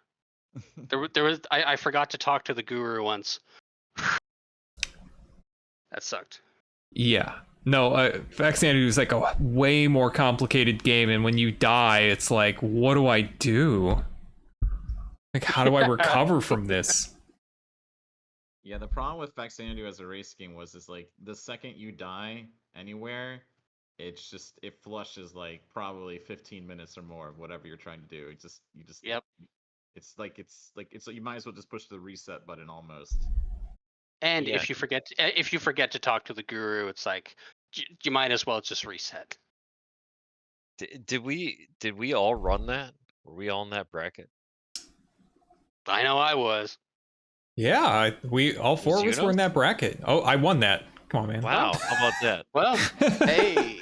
There was I forgot to talk to the guru once. That sucked. Yeah. No, Vaxanadu is like a way more complicated game, and when you die, it's like, what do I do? Like, how do I recover from this? Yeah, the problem with Vaxanadu as a race game is like the second you die anywhere, it flushes like probably 15 minutes or more of whatever you're trying to do. Yep. It's like you might as well just push the reset button almost. And Yeah. if you forget to talk to the guru, it's like you might as well just reset. Did we all run that? Were we all in that bracket? I know I was. Yeah, we all four of us were in that bracket. Oh, I won that. Come on, man. Wow, how about that? Well, hey.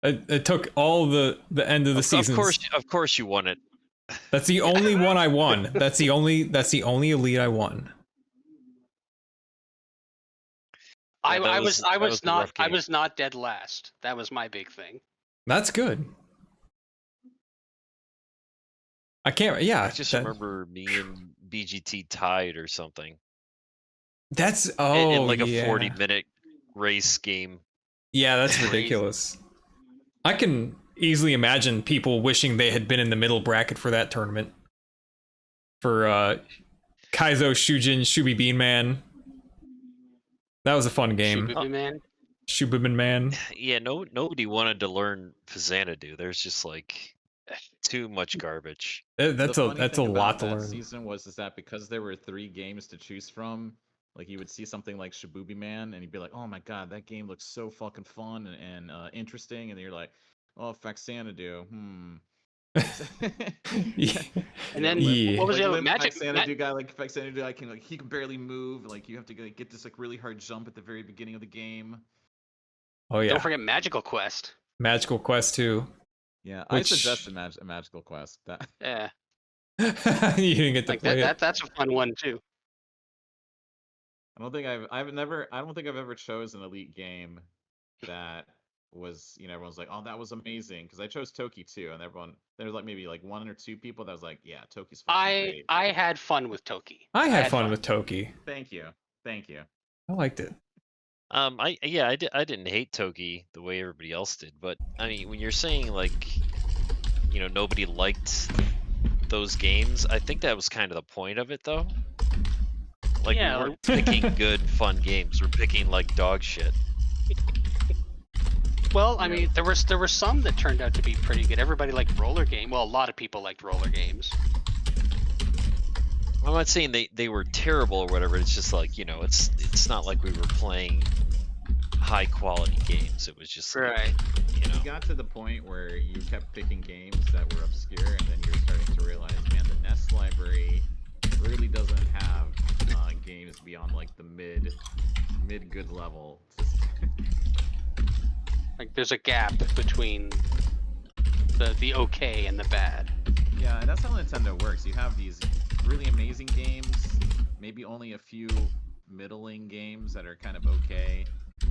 It took all the end of the season. Of course, you won it. That's the only one I won. That's the only elite I won. I was not dead last. That was my big thing. That's good. I can't. Yeah, I just remember me and BGT tied or something. That's in like a 40-minute race game. Yeah, that's ridiculous. I can easily imagine people wishing they had been in the middle bracket for that tournament. For Kaizo, Shujin, Shubi Bean Man. That was a fun game. Shubi Man. Shubin Man. Yeah, nobody wanted to learn Xanadu. There's just like too much garbage. That's a lot to learn. Season is that because there were 3 games to choose from, like you would see something like Shibubi Man and you'd be like, oh my god, that game looks so fucking fun and interesting, and then you're like, oh, Faxanadu, Yeah. And then what was the other magic? Faxanadu guy, like Faxanadu guy he can barely move. Like you have to get this like really hard jump at the very beginning of the game. Oh yeah. Don't forget Magical Quest. Magical Quest 2. Yeah, I suggest a Magical Quest. Yeah. You didn't get to play it. That's a fun one too. I don't think I've ever chosen an elite game that was, everyone's like, oh, that was amazing, because I chose Toki too, and there was like maybe like 1 or 2 people that was like, yeah, Toki's fucking great. I had fun with Toki. I had fun with Toki. Thank you. I liked it. I didn't hate Toki the way everybody else did, but I mean, when you're saying like, nobody liked those games, I think that was kind of the point of it, though. Like, yeah, we weren't picking good, fun games. We're picking like dog shit. Well, I mean, there were some that turned out to be pretty good. Everybody liked roller game. Well, a lot of people liked roller games. I'm not saying they were terrible or whatever. It's just like, it's not like we were playing high quality games. It was just right. Like, You got to the point where you kept picking games that were obscure, and then you're starting to realize, man, the NES library really doesn't have games beyond like the mid good level. Like there's a gap between the okay and the bad. Yeah, and that's how Nintendo works. You have these really amazing games, maybe only a few middling games that are kind of okay,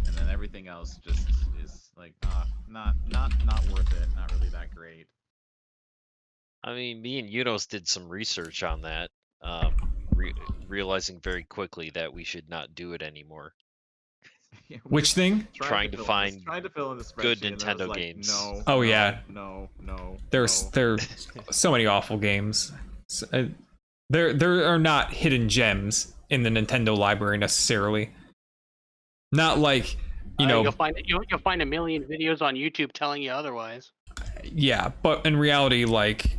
and then everything else just is like not worth it, not really that great. I mean, me and Yunos did some research on that, realizing very quickly that we should not do it anymore. Which thing? Trying to find fill in the good spreadsheet, and I was Nintendo like, games. No. Oh, yeah. No. There's so many awful games. There are not hidden gems in the Nintendo library necessarily. Not like, you'll find a million videos on YouTube telling you otherwise. Yeah, but in reality, like,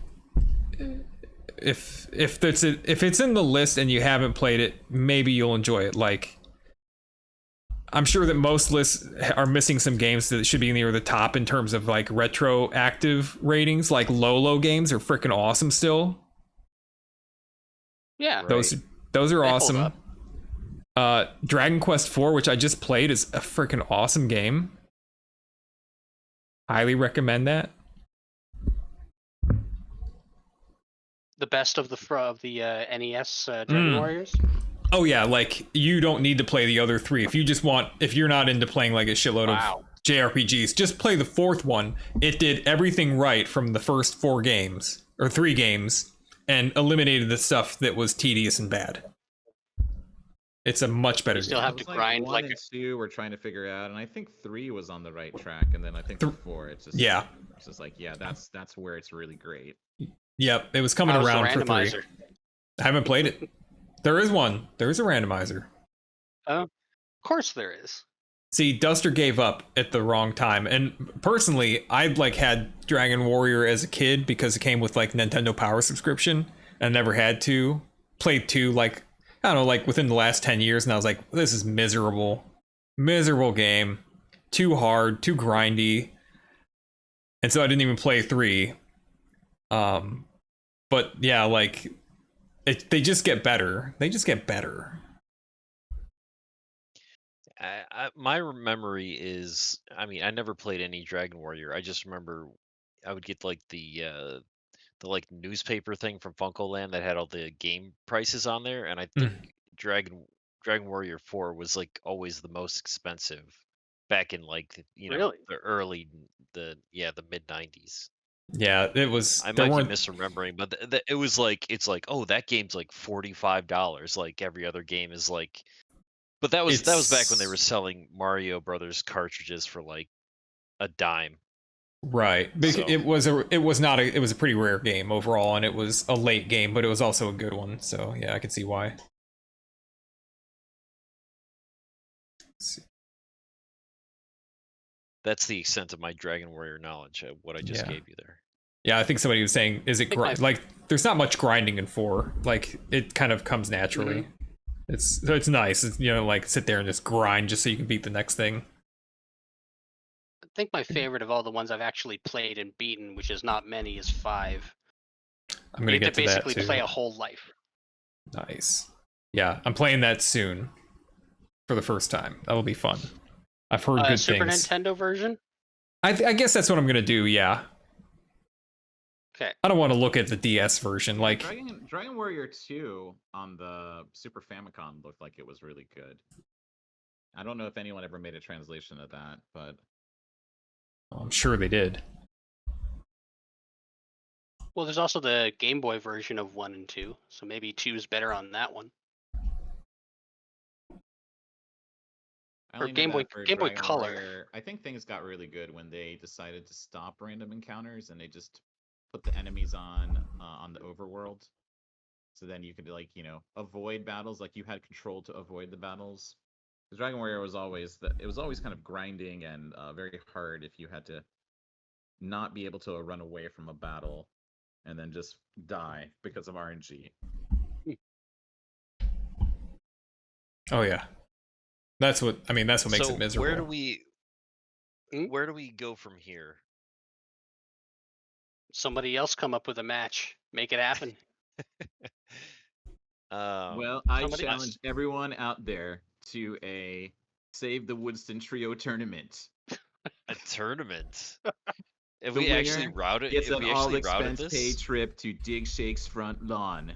if it's in the list and you haven't played it, maybe you'll enjoy it. Like, I'm sure that most lists are missing some games that should be near the top in terms of like retroactive ratings. Like Lolo games are freaking awesome still. Yeah, those are awesome. Dragon Quest 4, which I just played, is a freaking awesome game. Highly recommend that. The best of the NES Dragon Warriors. Oh yeah, like you don't need to play the other 3 if you're not into playing like a shitload of JRPGs. Just play the 4th one. It did everything right from the first 4 games or 3 games and eliminated the stuff that was tedious and bad. It's a much better You still game. have to grind one like and two. We're trying to figure out, and I think 3 was on the right track, and then I think 4. It's just It's just like that's where it's really great. Yep, it was coming how's the around for 3. randomizer? I haven't played it. There is one. There is a randomizer. Of course there is. See, Duster gave up at the wrong time, and personally, I like had Dragon Warrior as a kid because it came with like Nintendo Power subscription, and never had to. Played 2 like I don't know, like within the last 10 years, and I was like, this is miserable game, too hard, too grindy, and so I didn't even play 3. But yeah, like they just get better. They just get better. My memory is, I mean, I never played any Dragon Warrior. I just remember I would get like the like newspaper thing from Funkoland that had all the game prices on there, and I think Dragon Warrior 4 was like always the most expensive back in like Really? the early the mid 90s. Yeah, it was. I might be misremembering, but it was like it's like, oh, that game's like $45, like every other game is like. But that was back when they were selling Mario Brothers cartridges for like a dime. Right. So. It was a pretty rare game overall, and it was a late game, but it was also a good one. So yeah, I can see why. That's the extent of my Dragon Warrior knowledge, what I just gave you there. Yeah, I think somebody was saying, is it like there's not much grinding in 4. Like it kind of comes naturally. Mm-hmm. It's nice. It's, like sit there and just grind just so you can beat the next thing. I think my favorite of all the ones I've actually played and beaten, which is not many, is 5. I'm gonna get to that too. Basically play a whole life. Nice. Yeah, I'm playing that soon for the first time. That'll be fun. I've heard good Super things. Super Nintendo version? I guess that's what I'm gonna do. Yeah. Okay. I don't want to look at the DS version. Like Dragon Warrior 2 on the Super Famicom looked like it was really good. I don't know if anyone ever made a translation of that, but I'm sure they did. Well, there's also the Game Boy version of 1 and 2, so maybe 2 is better on that one. Or Game Boy Color. Warrior, I think things got really good when they decided to stop random encounters and they just put the enemies on the overworld. So then you could avoid battles, like you had control to avoid the battles. Because Dragon Warrior was always kind of grinding and very hard if you had to not be able to run away from a battle and then just die because of RNG. Oh yeah. That's what makes it miserable. Where do we go from here? Somebody else come up with a match. Make it happen. Well, I challenge everyone out there to a Save the Woodstin Trio tournament. A tournament? If we actually route it, it's an all-expense-paid trip to Dig Shake's front lawn.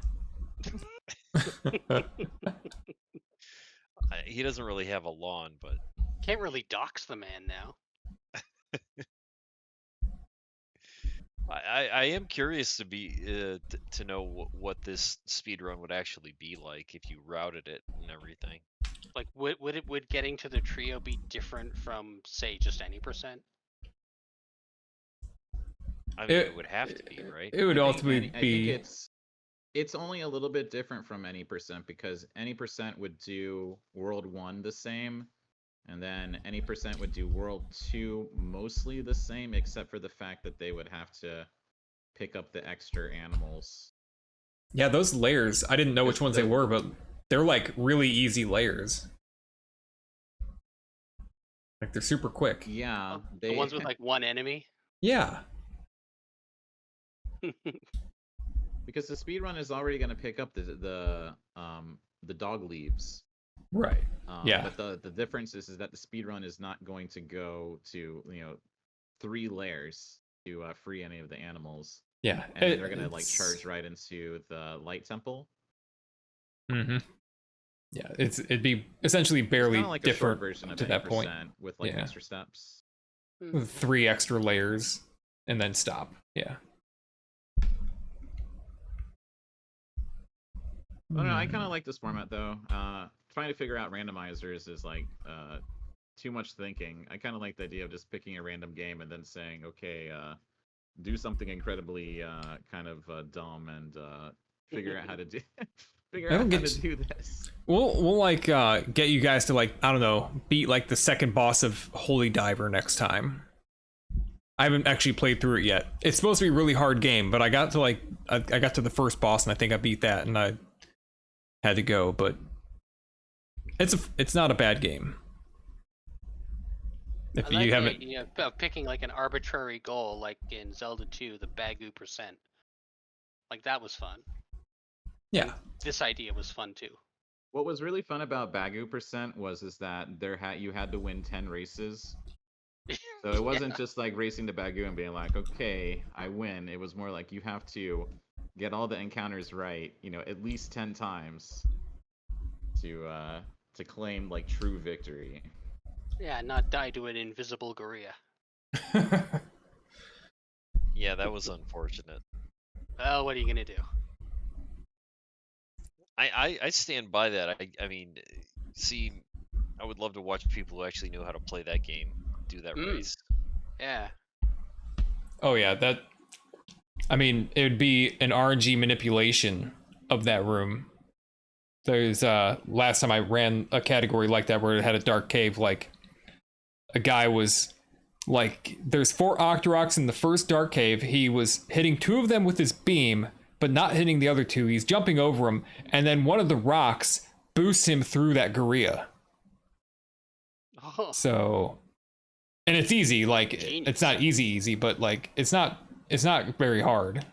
He doesn't really have a lawn, but can't really dox the man now. I am curious to know what this speedrun would actually be like if you routed it and everything. Like, would getting to the trio be different from, say, just any percent? I mean, it would have to be, right? It would ultimately be. I think it's only a little bit different from any percent because any percent would do World 1 the same, and then any percent would do World 2 mostly the same, except for the fact that they would have to pick up the extra animals. Yeah, those layers, I didn't know which ones they were, but they're like really easy layers. Like they're super quick. Yeah. The ones with like one enemy? Yeah. Because the speedrun is already going to pick up the dog leaves. Right. Yeah. But the difference is that the speedrun is not going to go to 3 layers to free any of the animals. Yeah. And they're going to like charge right into the light temple. Mm-hmm. Yeah, it'd be essentially barely like different version of to that point with like extra steps. With 3 extra layers and then stop. Yeah. Oh no, I kind of like this format though. trying to figure out randomizers is like too much thinking. I kind of like the idea of just picking a random game and then saying, okay, do something incredibly kind of dumb and figure out how to do figure out how to do this. We'll like get you guys to like, I don't know, beat like the second boss of Holy Diver next time. I haven't actually played through it yet. It's supposed to be a really hard game, but I got to like I got to the first boss and I think I beat that and I had to go, but it's not a bad game. If I like you the haven't, idea of picking like an arbitrary goal, like in Zelda 2, the Bagu percent. Like that was fun. yeah. This idea was fun too. What was really fun about Bagu percent was that you had to win 10 races. So it wasn't just like racing to Bagu and being like, okay, I win. It was more like you have to get all the encounters right, at least 10 times to claim like true victory. Yeah, not die to an invisible gorilla. Yeah, that was unfortunate. Well, what are you gonna do? I stand by that. I mean, see, I would love to watch people who actually knew how to play that game do that race. Yeah. Oh yeah, that. I mean, it would be an RNG manipulation of that room. There's last time I ran a category like that where it had a dark cave, like a guy was like, there's 4 Octoroks in the first dark cave. He was hitting 2 of them with his beam, but not hitting the other 2. He's jumping over them, and then one of the rocks boosts him through that gorilla. Oh. So, and it's easy. Like it's not easy, but like it's not very hard.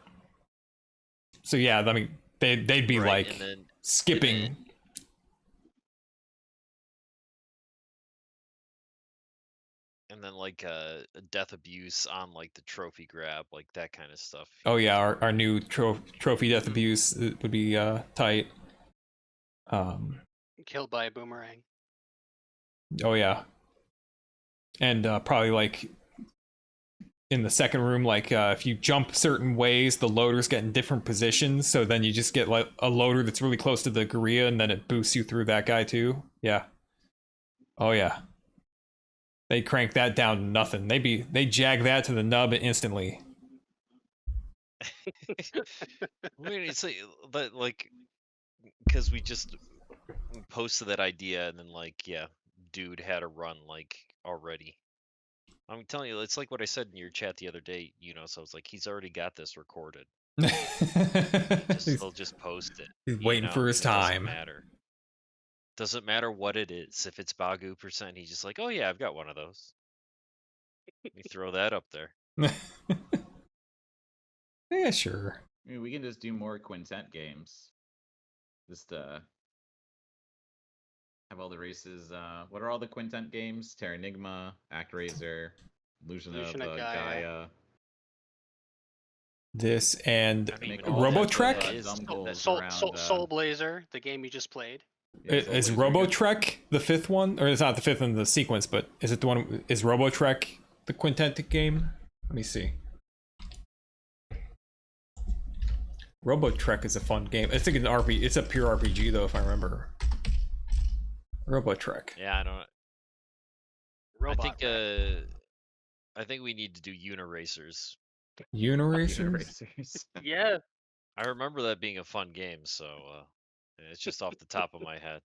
So yeah, I mean they'd be Right, like and then, skipping. And then like death abuse on like the trophy grab, like that kind of stuff. Oh yeah, our new trophy death abuse would be tight. Killed by a boomerang. Oh yeah, and probably like in the second room, like if you jump certain ways, the loaders get in different positions, so then you just get like a loader that's really close to the gorilla, and then it boosts you through that guy too. Yeah. Oh yeah. They crank that down to nothing. They jag that to the nub instantly. I mean, it's like because we just posted that idea and then like, yeah, dude had a run like already. I'm telling you, it's like what I said in your chat the other day, so I was like, he's already got this recorded. He'll just post it. He's waiting for his time. Doesn't matter what it is. If it's Bagu percent, he's just like, oh yeah, I've got one of those. Let me throw that up there. Yeah, sure. I mean, we can just do more quintet games. Just have all the races. What are all the quintet games? Terranigma, ActRaiser, Illusion of Gaia. This and Robotrek? Soul Blazer, the game you just played. Yeah, is Robotrek the 5th one? Or it's not the 5th in the sequence, but is it the one? Is Robotrek the quintet game? Let me see. Robotrek is a fun game. I think it's an RPG. It's a pure RPG though, if I remember. Robotrek. Yeah, I don't. I think we need to do Uniracers. Uniracers? Yeah. I remember that being a fun game, so it's just off the top of my head.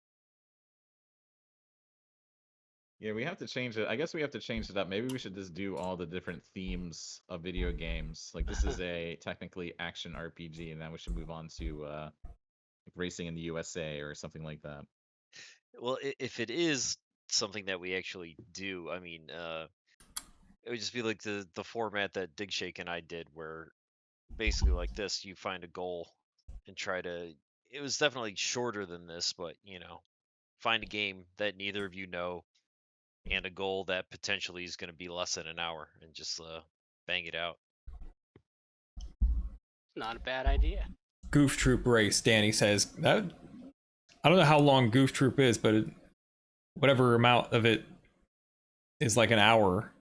Yeah, we have to change it. I guess we have to change it up. Maybe we should just do all the different themes of video games. Like this is a technically action RPG, and then we should move on to like racing in the USA or something like that. Well, if it is something that we actually do, I mean, it would just be like the format that Digshake and I did, where basically like this, you find a goal and try to. It was definitely shorter than this, but find a game that neither of you know, and a goal that potentially is going to be less than an hour, and just bang it out. Not a bad idea. Goof Troop race, Danny says. That, I don't know how long Goof Troop is, but whatever amount of it is like an hour.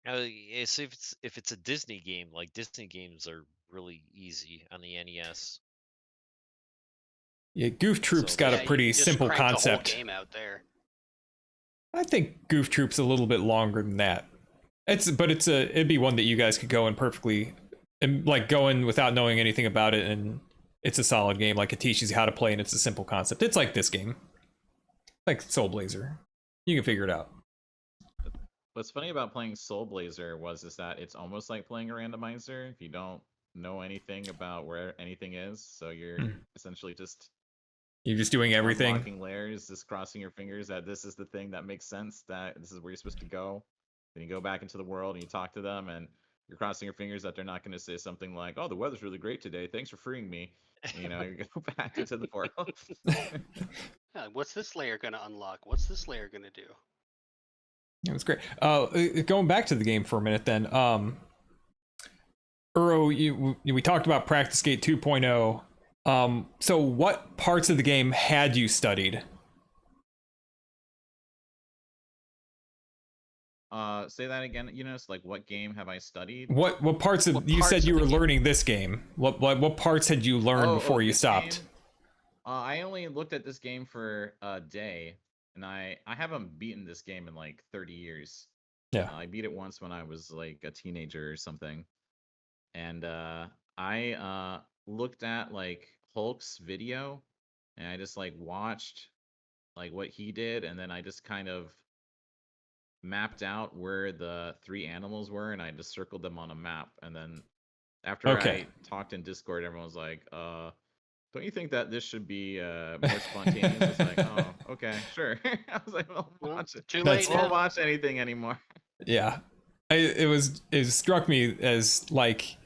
So if it's a Disney game, like Disney games are really easy on the NES. Yeah, Goof Troop's So got Yeah, a you pretty just simple cranked the whole concept. game out there. I think Goof Troop's a little bit longer than that. It'd be one that you guys could go in perfectly, and like go in without knowing anything about it, and it's a solid game. Like it teaches you how to play, and it's a simple concept. It's like this game, like Soul Blazer. You can figure it out. What's funny about playing Soul Blazer is that it's almost like playing a randomizer if you don't know anything about where anything is. So you're essentially just You're just doing everything. unlocking layers, just crossing your fingers that this is the thing that makes sense, that this is where you're supposed to go. Then you go back into the world and you talk to them, and you're crossing your fingers that they're not going to say something like, "Oh, the weather's really great today. Thanks for freeing me." And, you know, you go back into the world. Yeah, what's this layer gonna unlock? What's this layer gonna do? It was great. Going back to the game for a minute, then. Uro, we talked about Practice Gate 2.0. So what parts of the game had you studied? Say that again. You know, it's like, what game have I studied? What parts of What you parts said of you the were game? learning this game? What parts had you learned before you this stopped? game? I only looked at this game for a day, and I haven't beaten this game in like 30 years. Yeah. I beat it once when I was like a teenager or something, and I looked at like Hulk's video, and I just like watched like what he did, and then I just kind of mapped out where the 3 animals were, and I just circled them on a map, and then after Okay. I talked in Discord, everyone was like, don't you think that this should be more spontaneous? It's like, oh, okay, sure. I was like, well, Well, watch it. too That's- late Won't now. watch anything anymore. Yeah. It struck me as like,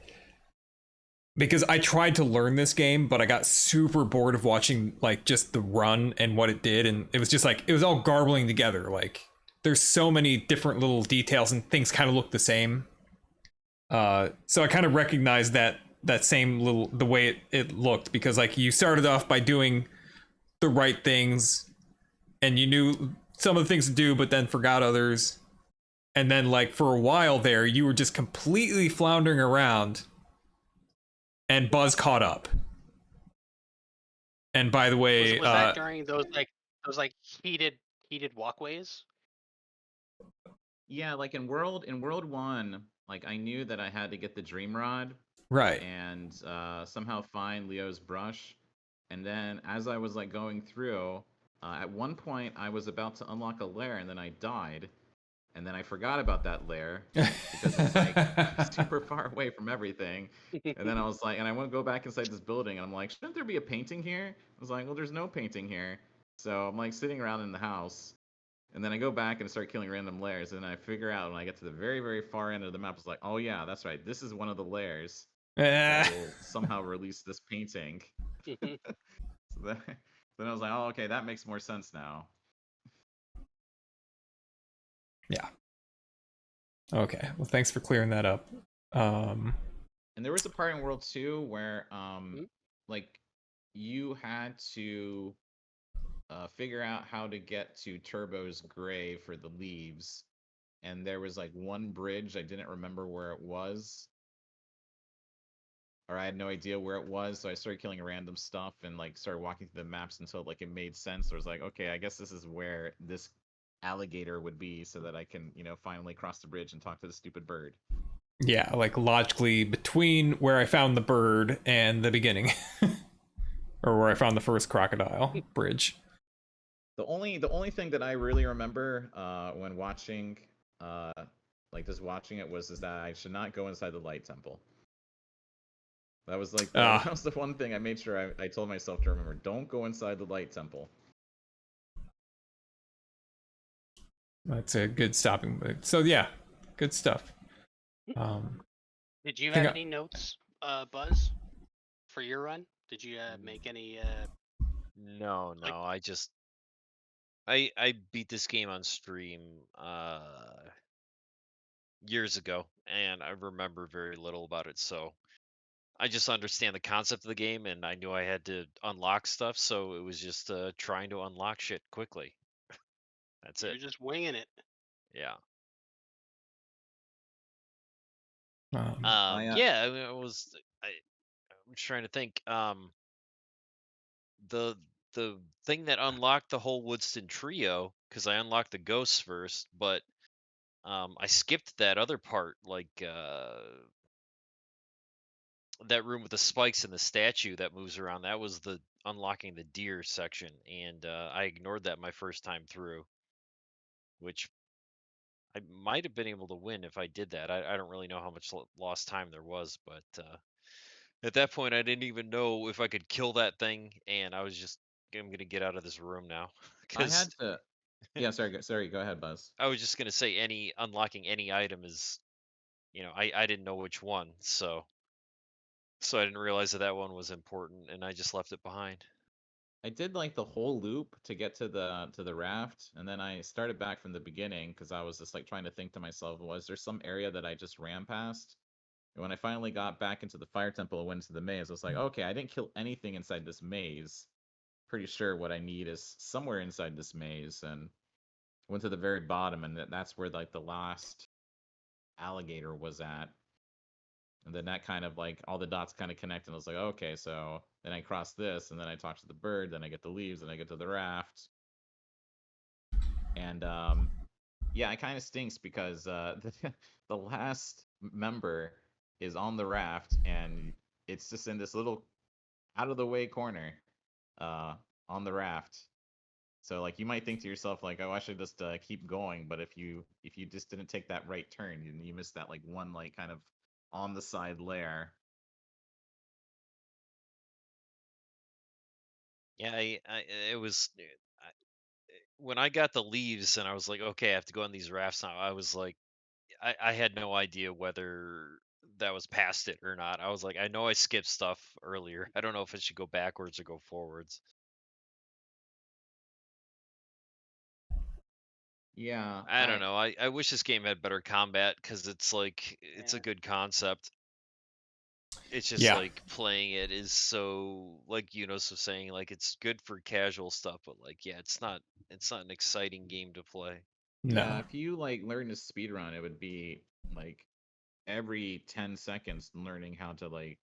because I tried to learn this game, but I got super bored of watching like just the run and what it did, and it was just like it was all garbling together. Like there's so many different little details and things kind of look the same. So I kind of recognized that same little the way it looked, because like you started off by doing the right things, and you knew some of the things to do, but then forgot others. And then like for a while there, you were just completely floundering around. And Buzz caught up. And by the way, Was that during those heated walkways? Yeah, like in World 1, like I knew that I had to get the Dream Rod right. and somehow find Leo's brush. And then as I was like going through, at one point I was about to unlock a lair, and then I died. And then I forgot about that lair because it's like super far away from everything. And then I was like, and I want to go back inside this building, and I'm like, shouldn't there be a painting here? I was like, well, there's no painting here. So I'm like sitting around in the house, and then I go back and start killing random lairs, and I figure out when I get to the very, very far end of the map, it's like, oh yeah, that's right, this is one of the lairs that will somehow release this painting. So then I was like, oh, okay, that makes more sense now. Yeah. Okay. Well, thanks for clearing that up. And there was a part in World 2 where like you had to figure out how to get to Turbo's grave for the leaves, and there was like one bridge I didn't remember where it was, or I had no idea where it was, so I started killing random stuff and like started walking through the maps until like it made sense. I was like, okay, I guess this is where this alligator would be, so that I can, you know, finally cross the bridge and talk to the stupid bird. Yeah, like logically between where I found the bird and the beginning. Or where I found the first crocodile bridge. The only thing that I really remember when watching like just watching it is that I should not go inside the light temple. That was like that was the one thing I made sure I told myself to remember. Don't go inside the light temple. That's a good stopping point. So yeah, good stuff. Did you have any notes, Buzz, for your run? Did you make any? No, like- I beat this game on stream years ago, and I remember very little about it. So I just understand the concept of the game, and I knew I had to unlock stuff. So it was just trying to unlock shit quickly. That's You're it. just winging it. Yeah. Um, Yeah, I mean, I'm trying to think. the thing that unlocked the whole Woodstin trio, because I unlocked the ghosts first, but I skipped that other part, like that room with the spikes and the statue that moves around. That was the unlocking the deer section, and I ignored that my first time through, which I might have been able to win if I did that. I don't really know how much lost time there was, but at that point I didn't even know if I could kill that thing, and I was just, I'm gonna get out of this room now I because had to. Yeah, sorry. Go ahead, Buzz. I was just gonna say any unlocking any item is, I didn't know which one, so I didn't realize that that one was important, and I just left it behind. I did like the whole loop to get to the raft, and then I started back from the beginning because I was just like trying to think to myself, was there some area that I just ran past? And when I finally got back into the fire temple and went into the maze, I was like, okay, I didn't kill anything inside this maze. Pretty sure what I need is somewhere inside this maze, and went to the very bottom, and that's where like the last alligator was at. And then that kind of like all the dots kind of connect, and I was like, okay, so then I cross this, and then I talk to the bird, then I get the leaves, and I get to the raft. And yeah, it kind of stinks because the last member is on the raft, and it's just in this little out of the way corner on the raft. So like you might think to yourself like, oh, I should just keep going, but if you just didn't take that right turn, you missed that like one like kind of on the side layer. Yeah, it was when I got the leaves and I was like, okay, I have to go on these rafts now. I was like, I had no idea whether that was past it or not. I was like, I know I skipped stuff earlier. I don't know if it should go backwards or go forwards. Yeah, I don't know. I wish this game had better combat because it's like it's a good concept. It's just like playing it is so, like Yunus was saying, like it's good for casual stuff, but like yeah, it's not an exciting game to play. No. Yeah, if you like learn to speedrun, it would be like every 10 seconds learning how to like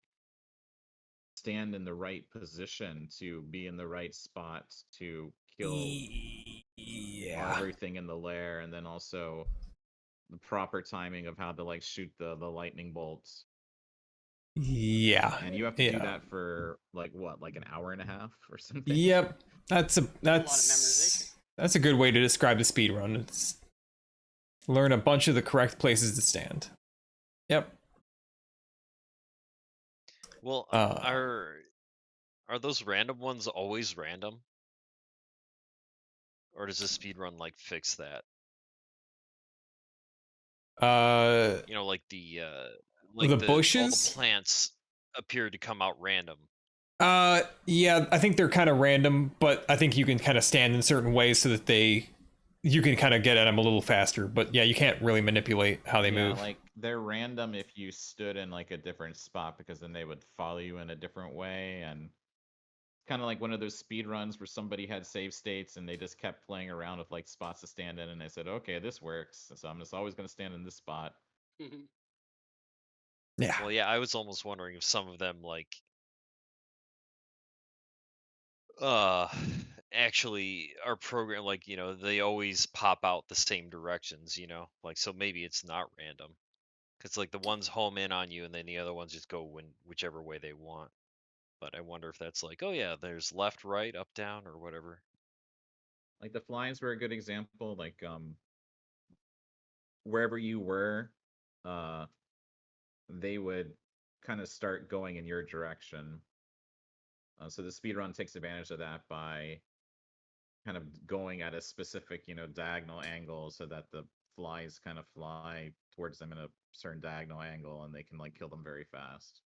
stand in the right position to be in the right spot to kill everything in the lair, and then also the proper timing of how to like shoot the lightning bolts. Yeah. And you have to do that for like what, like an hour and a half or something? Yep. That's a lot of memorization. That's a good way to describe the speed run. It's learn a bunch of the correct places to stand. Yep. Well, are those random ones always random? Or does the speedrun like fix that? Like the bushes? All the plants appear to come out random. Yeah, I think they're kind of random, but I think you can kind of stand in certain ways so that you can kind of get at them a little faster. But yeah, you can't really manipulate how they move. Like they're random if you stood in like a different spot, because then they would follow you in a different way, and kind of like one of those speed runs where somebody had save states and they just kept playing around with like spots to stand in, and they said, okay, this works, so I'm just always going to stand in this spot. Yeah. Well, yeah, I was almost wondering if some of them like actually are programmed, like they always pop out the same directions, like, so maybe it's not random because like the ones home in on you and then the other ones just go whichever way they want. But I wonder if that's like, oh yeah, there's left, right, up, down, or whatever. Like the flies were a good example. Like wherever you were, they would kind of start going in your direction. So the speedrun takes advantage of that by kind of going at a specific, diagonal angle, so that the flies kind of fly towards them in a certain diagonal angle, and they can like kill them very fast.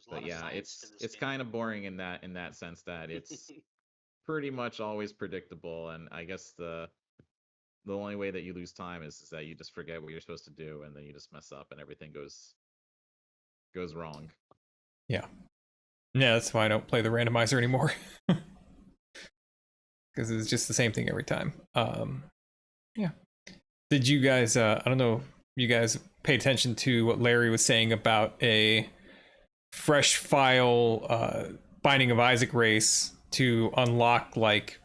But yeah, it's kind of boring in that sense that it's pretty much always predictable, and I guess the only way that you lose time is that you just forget what you're supposed to do, and then you just mess up and everything goes wrong. Yeah, that's why I don't play the randomizer anymore, because it's just the same thing every time. Yeah. Did you guys? I don't know you guys pay attention to what Larry was saying about a fresh file Binding of Isaac race to unlock like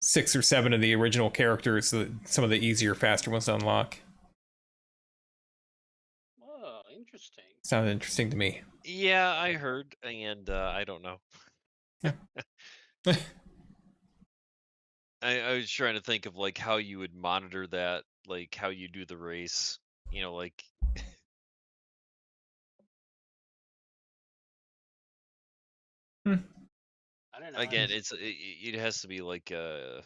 6 or 7 of the original characters, so some of the easier, faster ones to unlock. Oh, interesting. Sounded interesting to me. Yeah, I heard, and I don't know. I was trying to think of like how you would monitor that, like how you do the race. You know, like I don't know. again, it has to be like a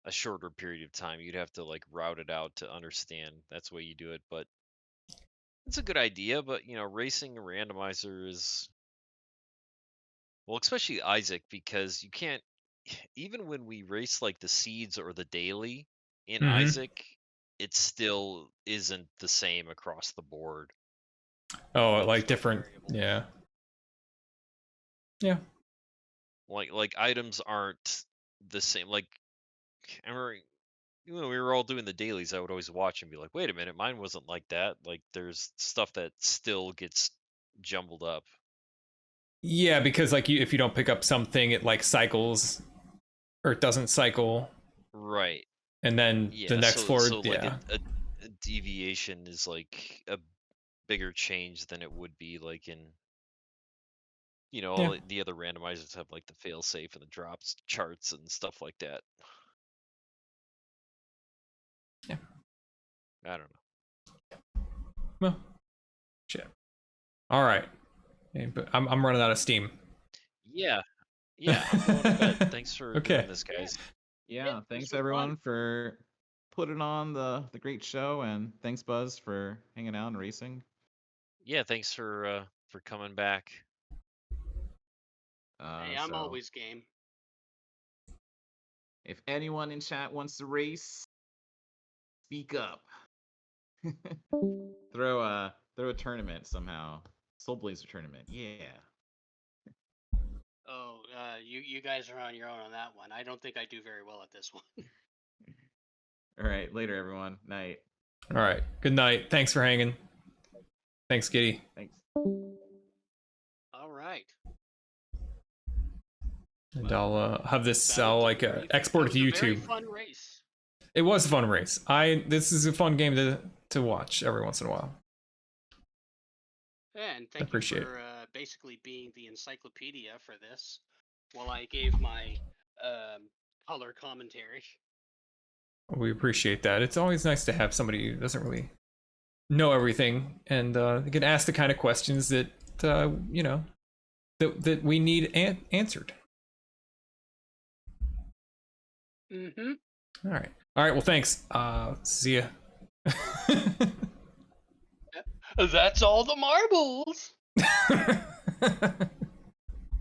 shorter period of time. You'd have to like route it out to understand. That's the way you do it, but it's a good idea. But you know, racing a randomizer is well, especially Isaac, because you can't even when we race like the seeds or the daily in Isaac, it still isn't the same across the board. Oh, like different, yeah. Yeah. Like items aren't the same. Like I remember when we were all doing the dailies, I would always watch and be like, wait a minute, mine wasn't like that. Like there's stuff that still gets jumbled up. Yeah, because like if you don't pick up something, it like cycles, or it doesn't cycle. Right. And then the next floor, so yeah. like a deviation is like a bigger change than it would be like in, you know, all the other randomizers have like the fail safe and the drops charts and stuff like that. Yeah. I don't know. Well, shit. All right. But I'm running out of steam. Yeah. I'm going to bed. Thanks for doing this, guys. Yeah, thanks everyone for putting on the great show, and thanks Buzz for hanging out and racing. Yeah, thanks for coming back. Hey, I'm always game. If anyone in chat wants to race, speak up. throw a tournament somehow. Soul Blazer tournament. Yeah. Oh, you guys are on your own on that one. I don't think I do very well at this one. All right, later everyone. Night. All right. Good night. Thanks for hanging. Thanks, Giddy. Thanks. All right. And I'll have this. I'll like export it to YouTube. Very fun race. It was a fun race. This is a fun game to watch every once in a while. And thank you for basically being the encyclopedia for this, while I gave my color commentary. We appreciate that. It's always nice to have somebody who doesn't really know everything and can ask the kind of questions that you know that we need answered. All right. Well, thanks. See ya. That's all the marbles.